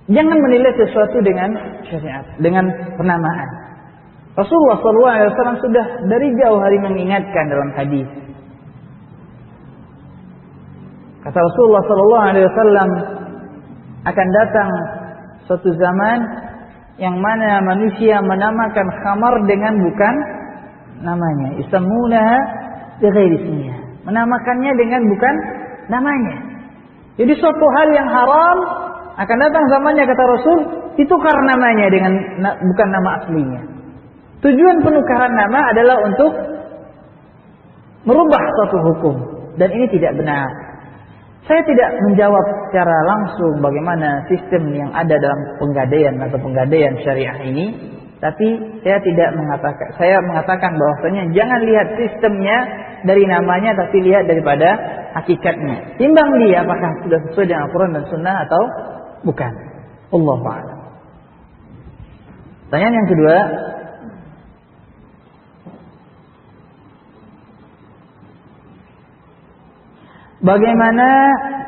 Jangan menilai sesuatu dengan syariat, dengan penamaan. Rasulullah SAW sudah dari jauh hari mengingatkan dalam hadis. Kata Rasulullah SAW, akan datang suatu zaman yang mana manusia menamakan khamar dengan bukan namanya. Istamunaha bighairi ismiha. Menamakannya dengan bukan namanya. Jadi suatu hal yang haram akan datang zamannya, kata Rasul, ditukar namanya dengan bukan nama aslinya. Tujuan penukaran nama adalah untuk merubah suatu hukum, dan ini tidak benar. Saya tidak menjawab secara langsung bagaimana sistem yang ada dalam penggadaian atau penggadaian syariah ini, tapi saya mengatakan bahwasanya jangan lihat sistemnya dari namanya, tapi lihat daripada hakikatnya. Timbang dia apakah sudah sesuai dengan Al-Quran dan Sunnah atau bukan. Allahu a'lam. Pertanyaan yang kedua, bagaimana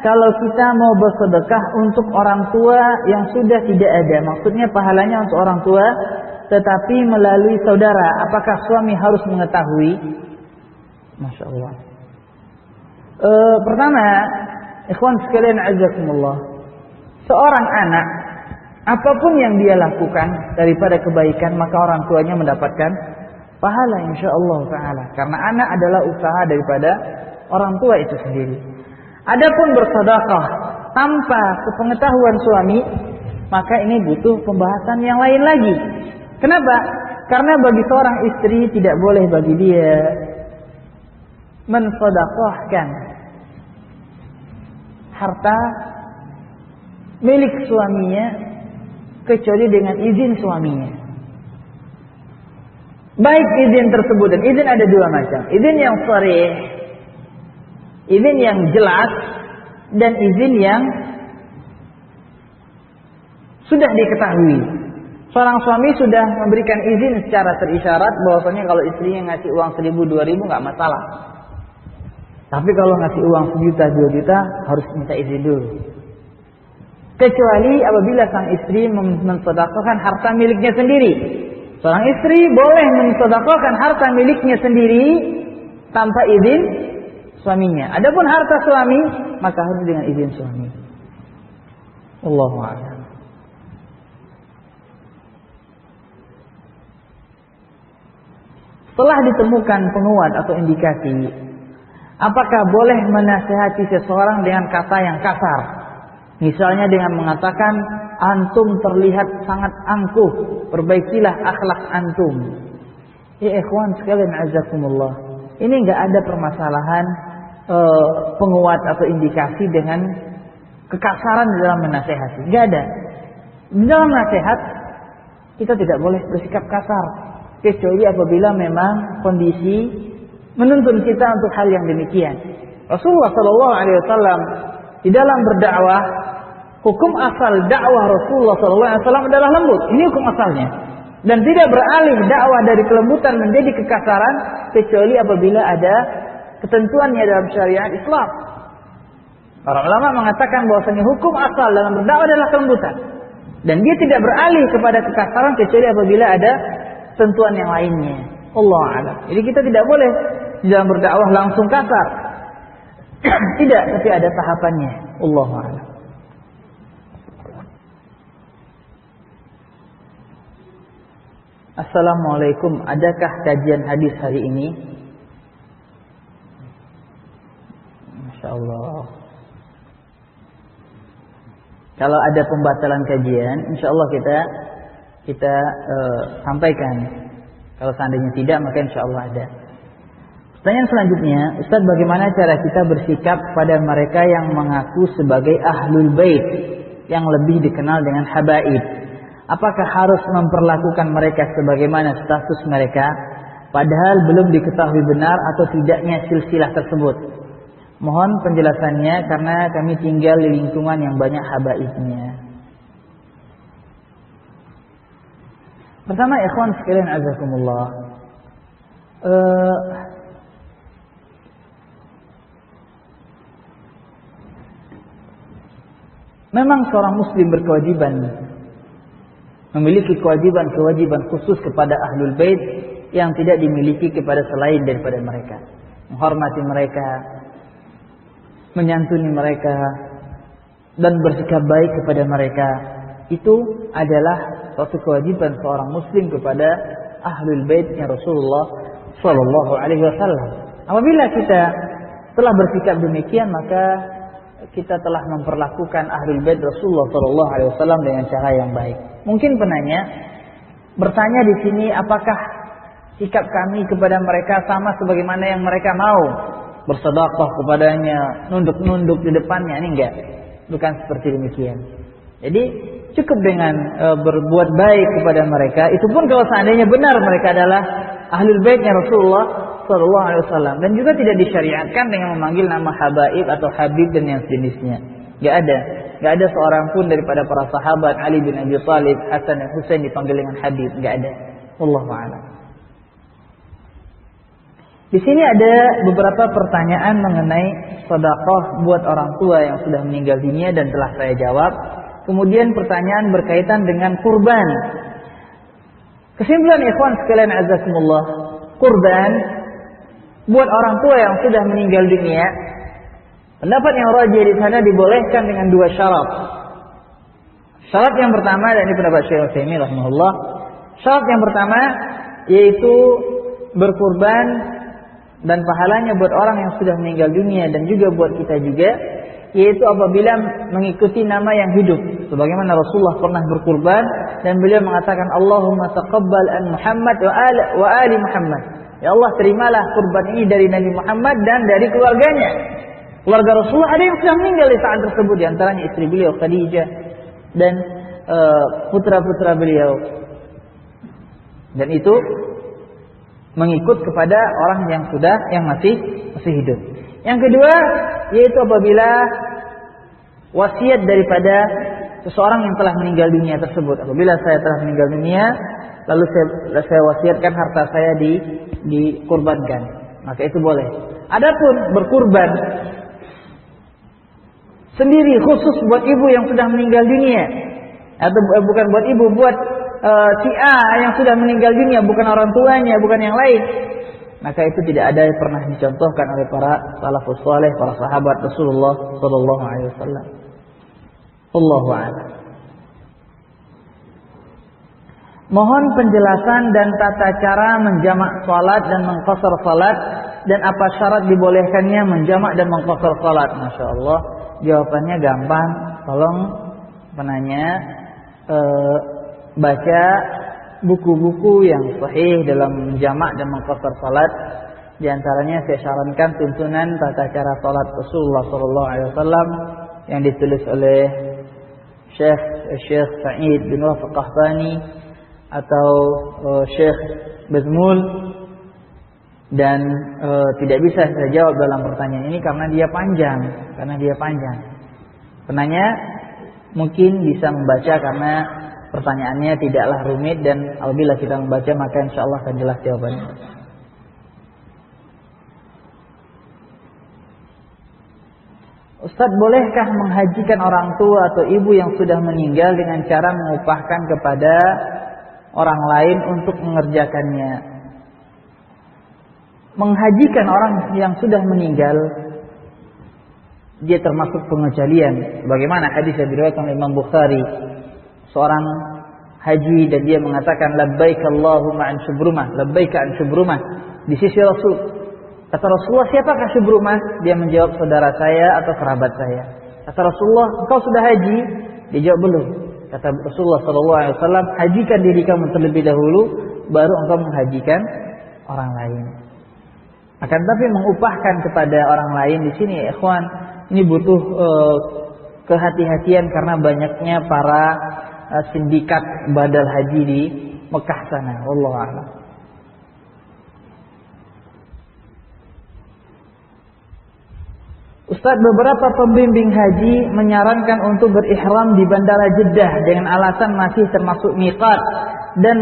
kalau kita mau bersedekah untuk orang tua yang sudah tidak ada? Maksudnya pahalanya untuk orang tua tetapi melalui saudara. Apakah suami harus mengetahui? Masya Allah. Pertama, ikhwan sekalian azakumullah, seorang anak apapun yang dia lakukan daripada kebaikan, maka orang tuanya mendapatkan pahala insyaallah taala, karena anak adalah usaha daripada orang tua itu sendiri. Adapun bersedekah tanpa sepengetahuan suami, maka ini butuh pembahasan yang lain lagi. Kenapa? Karena bagi seorang istri tidak boleh bagi dia mensedekahkan harta milik suaminya kecuali dengan izin suaminya. Baik izin tersebut, dan izin ada dua macam. Izin yang sharih, izin yang jelas, dan izin yang sudah diketahui. Seorang suami sudah memberikan izin secara terisyarat bahwasanya kalau istrinya ngasih uang 1.000, 2.000 nggak masalah. Tapi kalau ngasih uang 1 juta, 2 juta harus minta izin dulu. Kecuali apabila sang istri mensedekahkan harta miliknya sendiri. Seorang istri boleh mensedekahkan harta miliknya sendiri tanpa izin suaminya. Adapun harta suami, maka harus dengan izin suami. Allahu a'lam. Setelah ditemukan penguat atau indikasi, apakah boleh menasihati seseorang dengan kata yang kasar? Misalnya dengan mengatakan, antum terlihat sangat angkuh, perbaikilah akhlak antum. Ya ikhwan sekalian azakumullah, ini enggak ada permasalahan penguat atau indikasi dengan kekasaran dalam menasehati. Enggak ada. Dalam nasihat kita tidak boleh bersikap kasar, kecuali apabila memang kondisi menuntun kita untuk hal yang demikian. Rasulullah SAW di dalam berdakwah, hukum asal dakwah Rasulullah SAW adalah lembut. Ini hukum asalnya. Dan tidak beralih dakwah dari kelembutan menjadi kekasaran kecuali apabila ada ketentuannya dalam syariat Islam. Para ulama mengatakan bahwasanya hukum asal dalam berdakwah adalah kelembutan. Dan dia tidak beralih kepada kekasaran kecuali apabila ada ketentuan yang lainnya. Allah a'lam. Jadi kita tidak boleh di dalam berdakwah langsung kasar. Tidak, tapi ada tahapannya. Allah a'lam. Assalamualaikum, adakah kajian hadis hari ini? Masya Allah. Kalau ada pembatalan kajian, insya Allah kita sampaikan. Kalau seandainya tidak, maka insya Allah ada. Pertanyaan selanjutnya, Ustaz, bagaimana cara kita bersikap pada mereka yang mengaku sebagai ahlul bait, yang lebih dikenal dengan habaib? Apakah harus memperlakukan mereka sebagaimana status mereka, padahal belum diketahui benar atau tidaknya silsilah tersebut? Mohon penjelasannya karena kami tinggal di lingkungan yang banyak habaibnya. Pertama, ikhwan sekalian azakumullah, memang seorang muslim berkewajiban, memiliki kewajiban khusus kepada ahlul bait yang tidak dimiliki kepada selain daripada mereka. Menghormati mereka, menyantuni mereka, dan bersikap baik kepada mereka. Itu adalah suatu kewajiban seorang muslim kepada ahlul baitnya Rasulullah sallallahu alaihi wasallam. Apabila kita telah bersikap demikian, maka kita telah memperlakukan ahlul bait Rasulullah sallallahu alaihi wasallam dengan cara yang baik. Mungkin penanya bertanya di sini, apakah sikap kami kepada mereka sama sebagaimana yang mereka mau? Bersedekah kepadanya, nunduk-nunduk di depannya? Ini enggak. Bukan seperti demikian. Jadi cukup dengan berbuat baik kepada mereka. Itu pun kalau seandainya benar mereka adalah ahlul baitnya Rasulullah sallallahu alaihi wasallam, dan juga tidak disyariatkan dengan memanggil nama habaib atau habib dan yang sejenisnya. Enggak ada seorang pun daripada para sahabat Ali bin Abi Thalib, Hasan dan Husain dipanggil dengan habib, enggak ada. Wallahu a'lam. Di sini ada beberapa pertanyaan mengenai sedekah buat orang tua yang sudah meninggal dunia dan telah saya jawab. Kemudian pertanyaan berkaitan dengan kurban. Kesimpulan ikhwan sekalian azakumullah, kurban buat orang tua yang sudah meninggal dunia, pendapat yang rajih di sana dibolehkan dengan dua syarat. Syarat yang pertama, dan ini pendapat Syekh Utsaimin rahimahullah, syarat yang pertama yaitu berkurban dan pahalanya buat orang yang sudah meninggal dunia dan juga buat kita juga, yaitu apabila mengikuti nama yang hidup, sebagaimana Rasulullah pernah berkurban dan beliau mengatakan, Allahumma taqabbal an Muhammad wa ali Muhammad. Ya Allah, terimalah kurban ini dari Nabi Muhammad dan dari keluarganya. Keluarga Rasulullah ada yang sudah meninggal di saat tersebut, di antaranya istri beliau Khadijah dan putra-putra beliau. Dan itu mengikut kepada orang yang masih hidup. Yang kedua, yaitu apabila wasiat daripada seseorang yang telah meninggal dunia tersebut. Apabila saya telah meninggal dunia, lalu saya wasiatkan harta saya dikurbankan, maka itu boleh. Adapun berkurban sendiri khusus buat ibu yang sudah meninggal dunia, atau bukan buat ibu, buat si A yang sudah meninggal dunia, bukan orang tuanya, bukan yang lain, maka itu tidak ada yang pernah dicontohkan oleh para salafus saleh, para sahabat Rasulullah sallallahu alaihi wasallam. Allahu a'lam. Mohon penjelasan dan tata cara menjamak salat dan mengqasar salat, dan apa syarat dibolehkannya menjamak dan mengqasar salat. Masya Allah, jawabannya gampang. Tolong penanya baca buku-buku yang sahih dalam menjamak dan mengqasar salat. Di antaranya saya sarankan tuntunan tata cara salat Rasulullah sallallahu alaihi wasallam yang ditulis oleh Syekh Sa'id bin Rafiq Qahtani atau Syekh Bazmul, dan tidak bisa saya jawab dalam pertanyaan ini karena dia panjang. Penanya mungkin bisa membaca karena pertanyaannya tidaklah rumit, dan apabila kita membaca maka insya Allah akan jelas jawabannya. Ustaz, bolehkah menghajikan orang tua atau ibu yang sudah meninggal dengan cara mengupahkan kepada orang lain untuk mengerjakannya? Menghajikan orang yang sudah meninggal, dia termasuk pengecualian. Bagaimana hadis yang diriwayatkan oleh Imam Bukhari, seorang haji dan dia mengatakan labbaik Allahumma an syubrumah, labbaik an syubrumah di sisi Rasul. Kata Rasulullah, siapakah syubrumah? Dia menjawab, saudara saya atau kerabat saya. Kata Rasulullah, engkau sudah haji? Dia jawab, belum. Kata Rasulullah SAW, hajikan diri kamu terlebih dahulu, baru engkau menghajikan orang lain. Akan tapi mengupahkan kepada orang lain di sini, ya ikhwan, ini butuh kehati-hatian karena banyaknya para sindikat badal haji di Mekah sana. Wallahu a'lam. Ustaz, beberapa pembimbing haji menyarankan untuk berihram di Bandara Jeddah dengan alasan masih termasuk miqat dan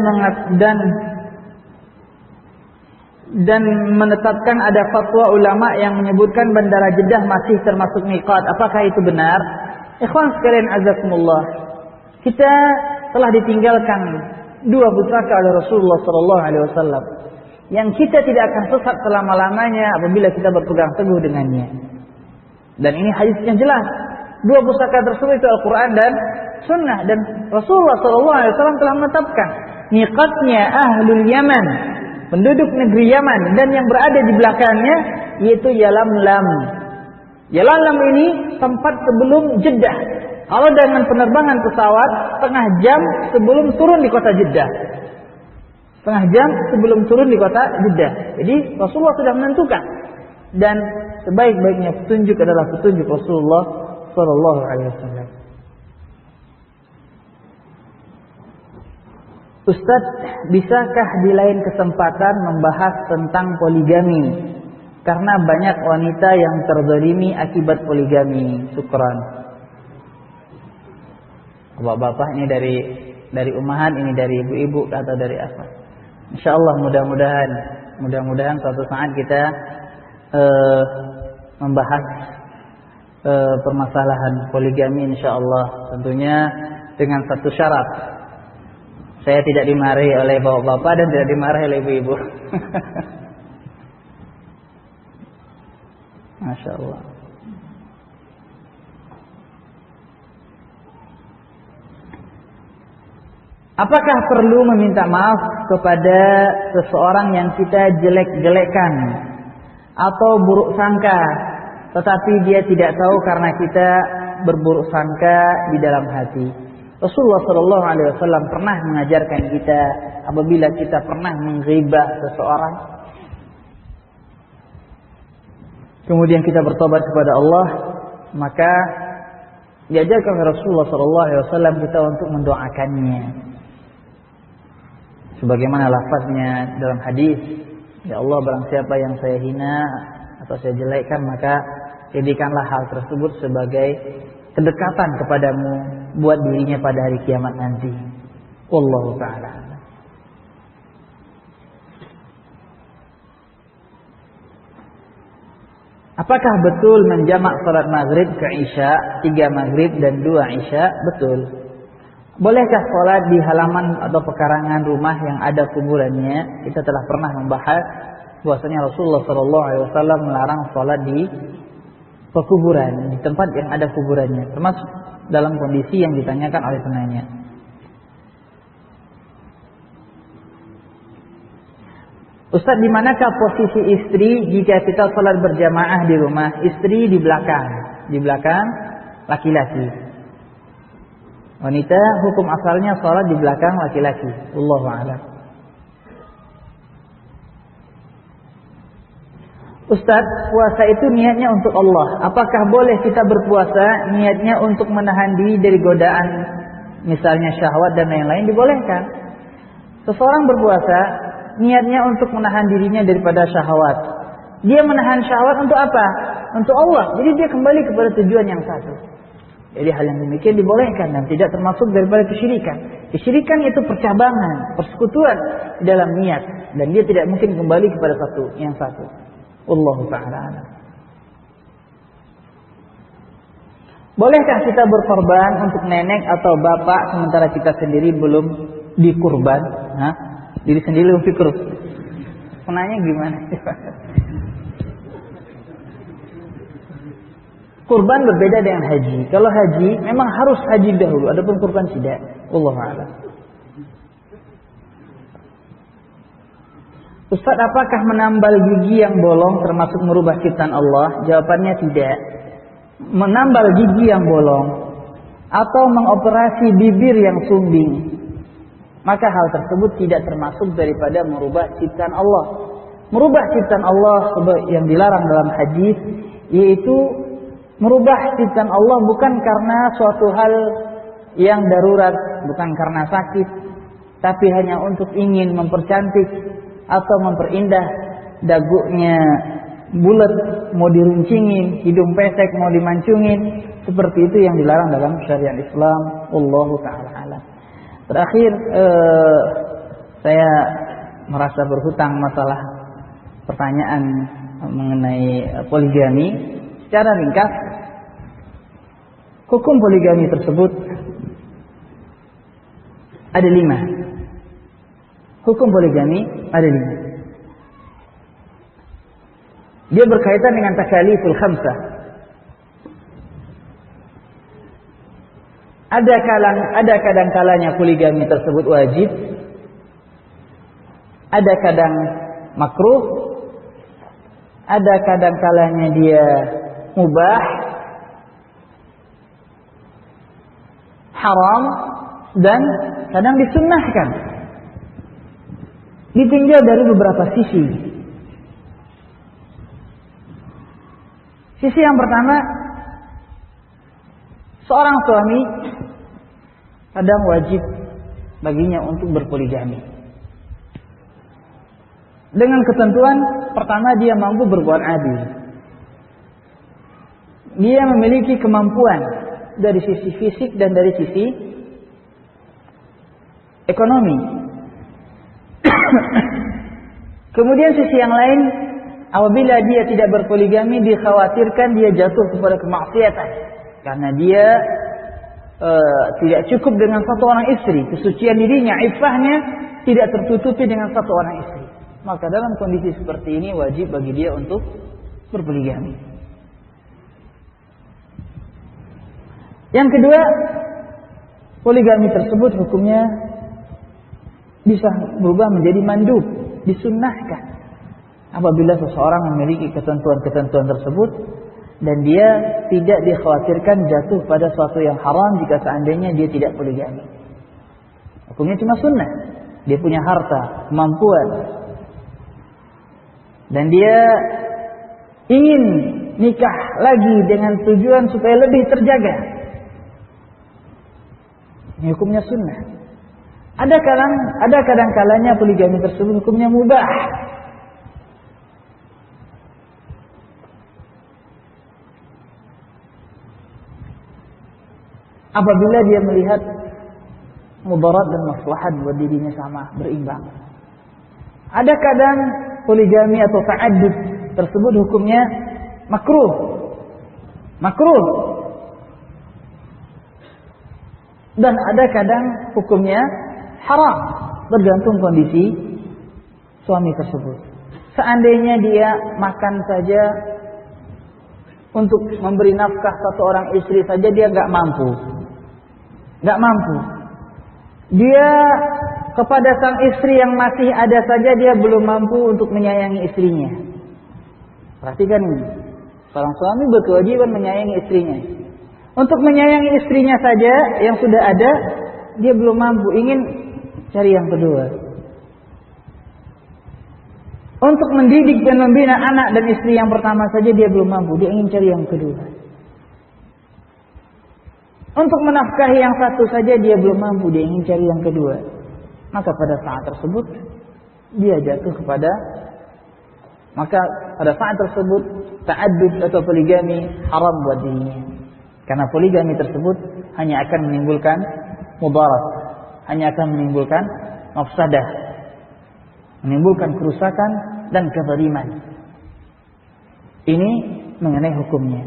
menetapkan ada fatwa ulama yang menyebutkan Bandara Jeddah masih termasuk miqat. Apakah itu benar? Ikhwan sekalian azakumullah, kita telah ditinggalkan dua pusaka oleh Rasulullah SAW yang kita tidak akan sesat selama-lamanya apabila kita berpegang teguh dengannya. Dan ini hadis yang jelas. Dua pusaka tersebut itu Al-Quran dan Sunnah. Dan Rasulullah SAW telah menetapkan miqatnya Ahlul Yaman, penduduk negeri Yaman, dan yang berada di belakangnya yaitu Yalamlam. Yalamlam ini tempat sebelum Jeddah. Kalau dengan penerbangan pesawat, setengah jam sebelum turun di kota Jeddah. Setengah jam sebelum turun di kota Jeddah. Jadi Rasulullah sudah menentukan. Dan sebaik-baiknya petunjuk adalah petunjuk Rasulullah Sallallahu Alaihi Wasallam. Ustaz, bisakah di lain kesempatan membahas tentang poligami? Karena banyak wanita yang terzalimi akibat poligami. Syukran. Bapak-bapak ini dari ummahat, ini dari ibu-ibu atau dari apa? Insyaallah mudah-mudahan suatu saat kita membahas permasalahan poligami insyaallah, tentunya dengan satu syarat. Saya tidak dimarahi oleh bapak-bapak dan tidak dimarahi oleh ibu-ibu. Masya Allah. Apakah perlu meminta maaf kepada seseorang yang kita jelek-jelekan atau buruk sangka, tetapi dia tidak tahu karena kita berburuk sangka di dalam hati? Rasulullah SAW pernah mengajarkan kita apabila kita pernah menghibah seseorang, kemudian kita bertobat kepada Allah, maka diajarkan oleh Rasulullah SAW kita untuk mendoakannya. Sebagaimana lafaznya dalam hadis, ya Allah, barang siapa yang saya hina atau saya jelekkan, maka jadikanlah hal tersebut sebagai kedekatan kepadamu buat dirinya pada hari kiamat nanti. Wallahu ta'ala. Apakah betul menjamak salat maghrib ke isya, 3 maghrib dan 2 isya? Betul. Bolehkah salat di halaman atau pekarangan rumah yang ada kuburannya? Kita telah pernah membahas bahwasanya Rasulullah SAW melarang salat di pekuburan, di tempat yang ada kuburannya, termasuk dalam kondisi yang ditanyakan oleh penanya. Ustaz, di manakah posisi istri jika kita salat berjamaah di rumah? Istri di belakang laki-laki. Wanita hukum asalnya salat di belakang laki-laki. Wallahu a'lam. Ustaz, puasa itu niatnya untuk Allah. Apakah boleh kita berpuasa niatnya untuk menahan diri dari godaan, misalnya syahwat dan lain-lain? Dibolehkan. Seseorang berpuasa niatnya untuk menahan dirinya daripada syahwat. Dia menahan syahwat untuk apa? Untuk Allah. Jadi dia kembali kepada tujuan yang satu. Jadi hal yang demikian dibolehkan dan tidak termasuk daripada kesyirikan. Kesyirikan itu percabangan, persekutuan di dalam niat, dan dia tidak mungkin kembali kepada yang satu. Wallahu ta'ala. Bolehkah kita berkorban untuk nenek atau bapak sementara kita sendiri belum dikurban? Diri sendiri belum dikurban. Penanya gimana? Kurban berbeda dengan haji. Kalau haji memang harus haji dahulu, adapun kurban tidak. Wallahu a'lam. Ustaz, apakah menambal gigi yang bolong termasuk merubah ciptaan Allah? Jawabannya tidak. Menambal gigi yang bolong atau mengoperasi bibir yang sumbing, maka hal tersebut tidak termasuk daripada merubah ciptaan Allah. Merubah ciptaan Allah yang dilarang dalam hadis, yaitu merubah ciptaan Allah bukan karena suatu hal yang darurat, bukan karena sakit, tapi hanya untuk ingin mempercantik atau memperindah. Dagunya bulat mau diruncingin, hidung pesek mau dimancungin, seperti itu yang dilarang dalam syariat Islam. Wallahu ta'ala alam. Terakhir, saya merasa berhutang masalah pertanyaan mengenai poligami. Secara ringkas, hukum poligami tersebut ada 5. Hukum poligami ada 5. Dia berkaitan dengan takaliful khamsah. Ada kadang-kalanya poligami tersebut wajib, ada kadang makruh, ada kadang-kalanya dia mubah, haram, dan kadang disunnahkan. Ditinjau dari beberapa sisi. Sisi yang pertama, seorang suami kadang wajib baginya untuk berpoligami. Dengan ketentuan, pertama dia mampu berbuat adil. Dia memiliki kemampuan dari sisi fisik dan dari sisi ekonomi. Kemudian sisi yang lain, apabila dia tidak berpoligami, dikhawatirkan dia jatuh kepada kemaksiatan. Karena dia tidak cukup dengan satu orang istri. Kesucian dirinya, iffahnya tidak tertutupi dengan satu orang istri. Maka dalam kondisi seperti ini wajib bagi dia untuk berpoligami. Yang kedua, poligami tersebut hukumnya bisa berubah menjadi mandub, disunnahkan. Apabila seseorang memiliki ketentuan-ketentuan tersebut dan dia tidak dikhawatirkan jatuh pada suatu yang haram jika seandainya dia tidak poligami. Hukumnya cuma sunnah. Dia punya harta, kemampuan, dan dia ingin nikah lagi dengan tujuan supaya lebih terjaga. Ini hukumnya sunnah. Ada kadang-kalanya poligami tersebut hukumnya mubah. Apabila dia melihat mudarat dan maslahat buat dirinya sama, berimbang. Ada kadang poligami atau ta'addud tersebut hukumnya makruh. Makruh. Dan ada kadang hukumnya haram, bergantung kondisi suami tersebut. Seandainya dia makan saja untuk memberi nafkah satu orang istri saja dia nggak mampu. Nggak mampu. Dia kepada sang istri yang masih ada saja dia belum mampu untuk menyayangi istrinya. Perhatikan ini. Seorang suami berkewajiban menyayangi istrinya. Untuk menyayangi istrinya saja yang sudah ada, dia belum mampu, ingin cari yang kedua. Untuk mendidik dan membina anak dan istri yang pertama saja dia belum mampu, dia ingin cari yang kedua. Untuk menafkahi yang satu saja dia belum mampu, dia ingin cari yang kedua. Maka pada saat tersebut dia jatuh kepada, maka pada saat tersebut ta'addud atau poligami haram buat dirinya. Karena poligami tersebut hanya akan menimbulkan mudarat, hanya akan menimbulkan mafsadah, menimbulkan kerusakan dan kezaliman. Ini mengenai hukumnya.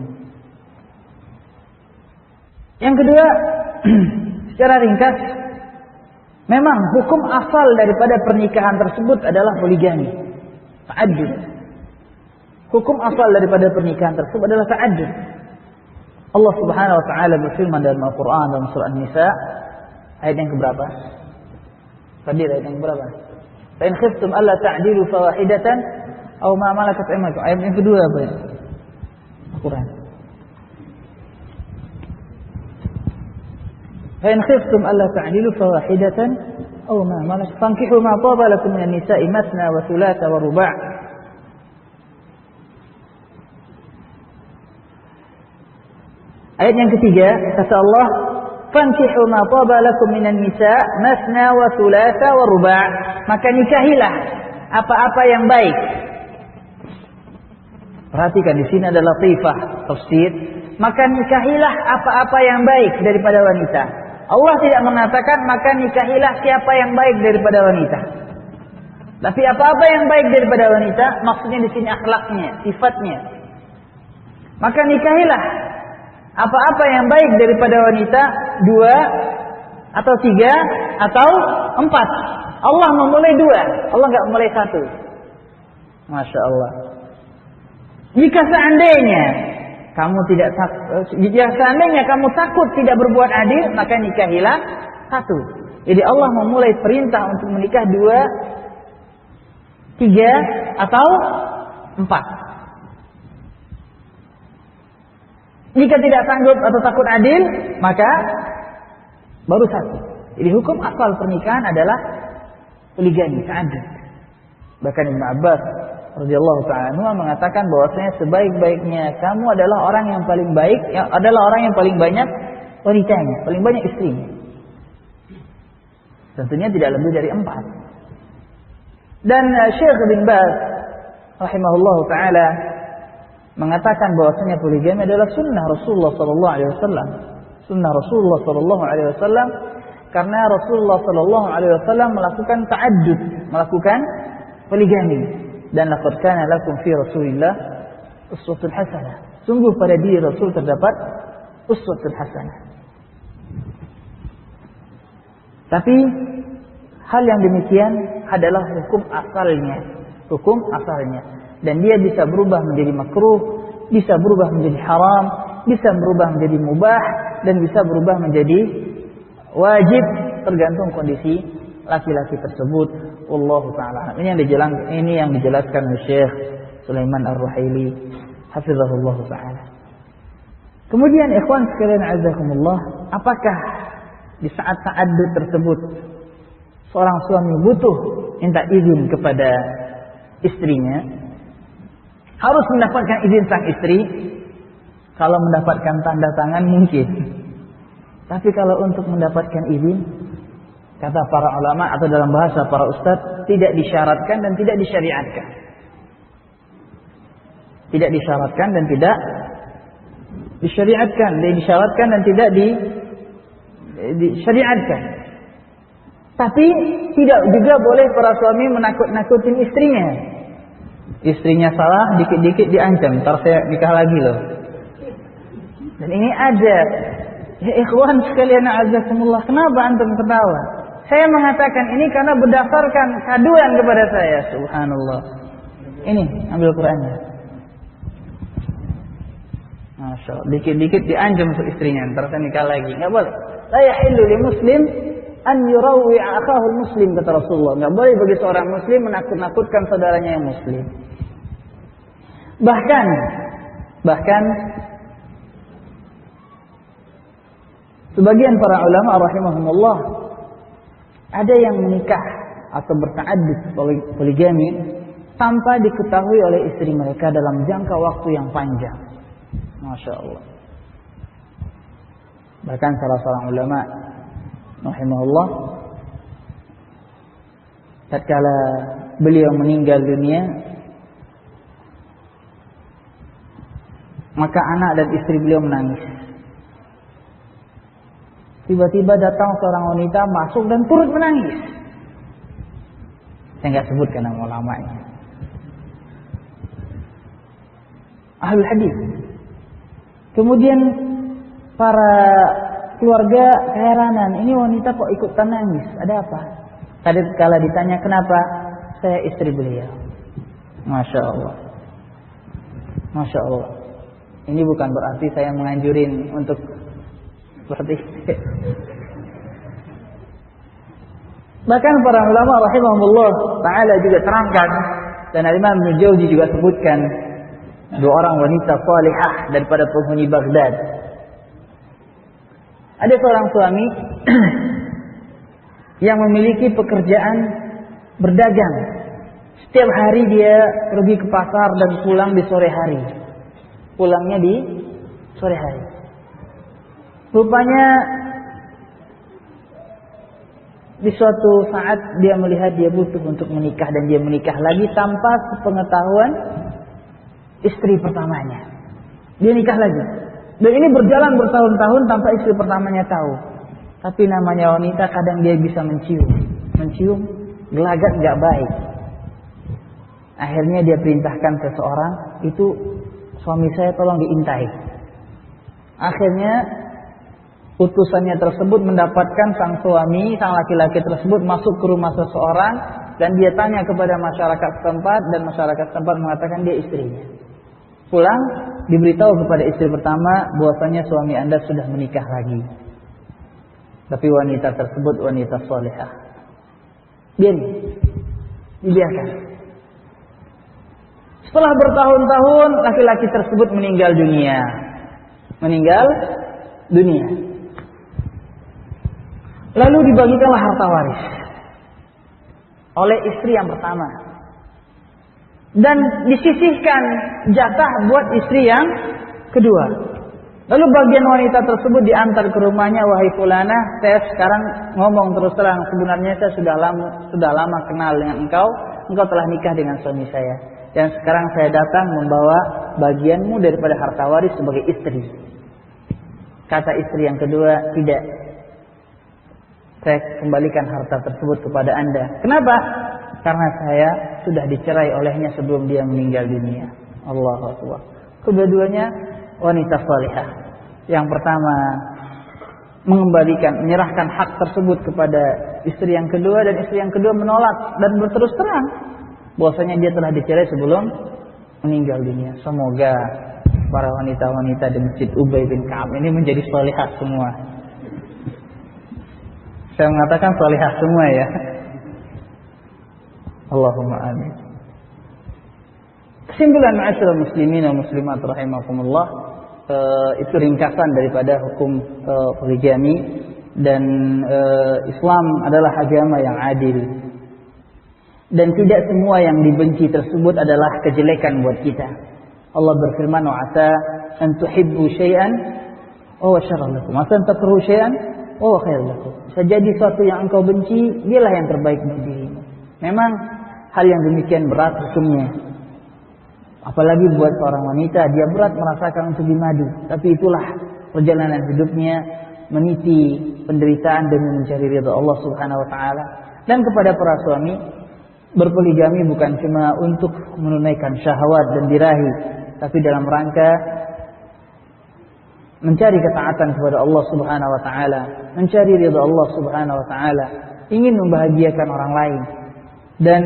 Yang kedua, secara ringkas, memang hukum asal daripada pernikahan tersebut adalah poligami, ta'addud. Hukum asal daripada pernikahan tersebut adalah ta'addud. Allah Subhanahu wa taala berfirman dalam Al-Qur'an dalam surah An-Nisa ayat yang keberapa? Tadi ayat yang keberapa? Fa in khiftum alla ta'dilu fawahidatan aw ma malakat aymanukum. Ayat yang kedua apa ya? Al-Qur'an. Fa in khiftum alla ta'dilu fawahidatan aw ma malakat fankihu ma taba lakum minan nisa'i mathna wa thulatha wa ruba'. Ayat yang ketiga kata Allah, fankihu ma taba lakum minan nisa' mathna wa thulatha wa ruba'. Maka nikahilah apa-apa yang baik. Perhatikan di sini ada latifah tafsir. Maka nikahilah apa-apa yang baik daripada wanita. Allah tidak mengatakan maka nikahilah siapa yang baik daripada wanita. Tapi apa-apa yang baik daripada wanita, maksudnya di sini akhlaknya, sifatnya. Maka nikahilah apa-apa yang baik daripada wanita, 2 atau 3 atau 4. Allah memulai 2, Allah enggak memulai 1. Masya Allah. Jika seandainya kamu takut tidak berbuat adil, maka nikahilah 1. Jadi Allah memulai perintah untuk menikah 2, 3 atau 4. Jika tidak sanggup atau takut adil, maka baru 1. Jadi hukum asal pernikahan adalah poligami, ta'addud. Bahkan Ibnu Abbas radhiyallahu ta'ala mengatakan bahwasanya sebaik-baiknya kamu adalah orang yang paling baik, adalah orang yang paling banyak wanitanya, paling banyak istrinya. Tentunya tidak lebih dari 4. Dan Syekh bin Baz rahimahullahu ta'ala mengatakan bahwasanya poligami adalah sunnah Rasulullah sallallahu alaihi wasallam. Sunnah Rasulullah sallallahu alaihi wasallam karena Rasulullah sallallahu alaihi wasallam melakukan ta'addud, melakukan poligami. Dan laqad kana lakum fi Rasulillah uswatun hasanah. Sungguh pada diri Rasul terdapat uswatun hasanah. Tapi hal yang demikian adalah hukum asalnya. Hukum asalnya. Dan dia bisa berubah menjadi makruh, bisa berubah menjadi haram, bisa berubah menjadi mubah, dan bisa berubah menjadi wajib tergantung kondisi laki-laki tersebut. Wallahu ta'ala. Ini yang dijelaskan oleh Syekh Sulaiman Ar-Ruhaili hafizahullah ta'ala. Kemudian ikhwan sekalian azakumullah, apakah di saat ta'addud tersebut seorang suami butuh minta izin kepada istrinya? Harus mendapatkan izin sang istri? Kalau mendapatkan tanda tangan mungkin. Tapi kalau untuk mendapatkan izin, kata para ulama atau dalam bahasa para ustadz, tidak disyaratkan dan tidak disyariatkan. Tidak disyaratkan dan tidak disyariatkan. Disyaratkan dan tidak disyariatkan. Tapi tidak juga boleh para suami menakut-nakutin istrinya. Istrinya salah, dikit-dikit diancam, ntar saya nikah lagi loh. Dan ini ada. Ya ikhwan sekalian azakumullah, kenapa antum ketawa? Saya mengatakan ini karena berdasarkan kaduan kepada saya. Subhanallah. Ini ambil Qurannya. Masya Allah. Dikit-dikit diancam untuk istrinya, ntar saya nikah lagi. Nggak boleh. La yahillu li muslim an yurawwi akhahu muslim, kata Rasulullah. Nggak boleh bagi seorang muslim menakut-nakutkan saudaranya yang muslim. Bahkan sebagian para ulama rahimahumullah ada yang menikah atau berta'addud poligami tanpa diketahui oleh istri mereka dalam jangka waktu yang panjang. Masya Allah. Bahkan salah seorang ulama rahimahullah tatkala beliau meninggal dunia, maka anak dan istri beliau menangis. Tiba-tiba datang seorang wanita masuk dan turut menangis. Saya nggak sebutkan nama ulamanya. Ahlul hadis. Kemudian para keluarga keheranan, ini wanita kok ikut nangis? Ada apa? Tadi kala ditanya kenapa, saya istri beliau. Masya Allah. Masya Allah. Ini bukan berarti saya menganjurin untuk seperti bahkan para ulama rahimahumullah ta'ala juga terangkan, dan Imam Ibnu Jauzi juga sebutkan 2 orang wanita salihah daripada penghuni Baghdad. Ada seorang suami yang memiliki pekerjaan berdagang. Setiap hari dia pergi ke pasar dan pulang di sore hari. Pulangnya di sore hari. Rupanya di suatu saat dia melihat dia butuh untuk menikah dan dia menikah lagi tanpa sepengetahuan istri pertamanya. Dia nikah lagi. Dan ini berjalan bertahun-tahun tanpa istri pertamanya tahu. Tapi namanya wanita kadang dia bisa mencium gelagat nggak baik. Akhirnya dia perintahkan seseorang, itu suami saya tolong diintai. Akhirnya utusannya tersebut mendapatkan sang suami, sang laki-laki tersebut masuk ke rumah seseorang dan dia tanya kepada masyarakat setempat dan masyarakat setempat mengatakan dia istrinya. Pulang diberitahu kepada istri pertama bahwasanya suami Anda sudah menikah lagi. Tapi wanita tersebut wanita salihah. Dibiarkan. Setelah bertahun-tahun laki-laki tersebut meninggal dunia. Lalu dibagikanlah harta waris oleh istri yang pertama. Dan disisihkan jatah buat istri yang kedua. Lalu bagian wanita tersebut diantar ke rumahnya, wahai fulana, saya sekarang ngomong terus terang, sebenarnya saya sudah lama kenal dengan engkau telah nikah dengan suami saya. Dan sekarang saya datang membawa bagianmu daripada harta waris sebagai istri. Kata istri yang kedua, tidak. Saya kembalikan harta tersebut kepada Anda. Kenapa? Karena saya sudah dicerai olehnya sebelum dia meninggal dunia. Allahu Akbar. Kedua-duanya wanita salihah. Yang pertama menyerahkan hak tersebut kepada istri yang kedua, dan istri yang kedua menolak dan berterus terang bahwasanya dia telah dicerai sebelum meninggal dunia. Semoga para wanita-wanita di Masjid Ubay bin Ka'ab ini menjadi salihah semua. Saya mengatakan salihah semua ya. Allahumma amin. Kesimpulan ma'asyiral muslimin wa muslimat rahimakumullah, itu ringkasan daripada hukum poligami, dan Islam adalah agama yang adil. Dan tidak semua yang dibenci tersebut adalah kejelekan buat kita. Allah berfirman, wa asa an tuhibbu syai'an wa huwa syarrun lakum, wa an takrahu syai'an wa huwa khairun lakum. Bisa jadi sesuatu yang engkau benci, dialah yang terbaik bagi dirimu. Memang hal yang demikian berat hukumnya. Apalagi buat seorang wanita, dia berat merasakan untuk dimadu. Tapi itulah perjalanan hidupnya, meniti penderitaan demi mencari ridha Allah Subhanahu wa taala. Dan kepada para suami, berpoligami bukan cuma untuk menunaikan syahwat dan birahi, tapi dalam rangka mencari ketaatan kepada Allah Subhanahu wa taala, mencari ridha Allah Subhanahu wa taala, ingin membahagiakan orang lain, dan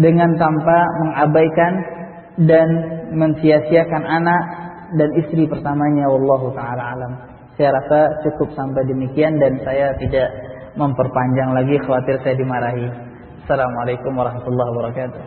dengan tanpa mengabaikan dan mensia-siakan anak dan istri pertamanya. Wallahu taala alam. Saya rasa cukup sampai demikian, dan saya tidak memperpanjang lagi, khawatir saya dimarahi. Assalamualaikum warahmatullahi wabarakatuh.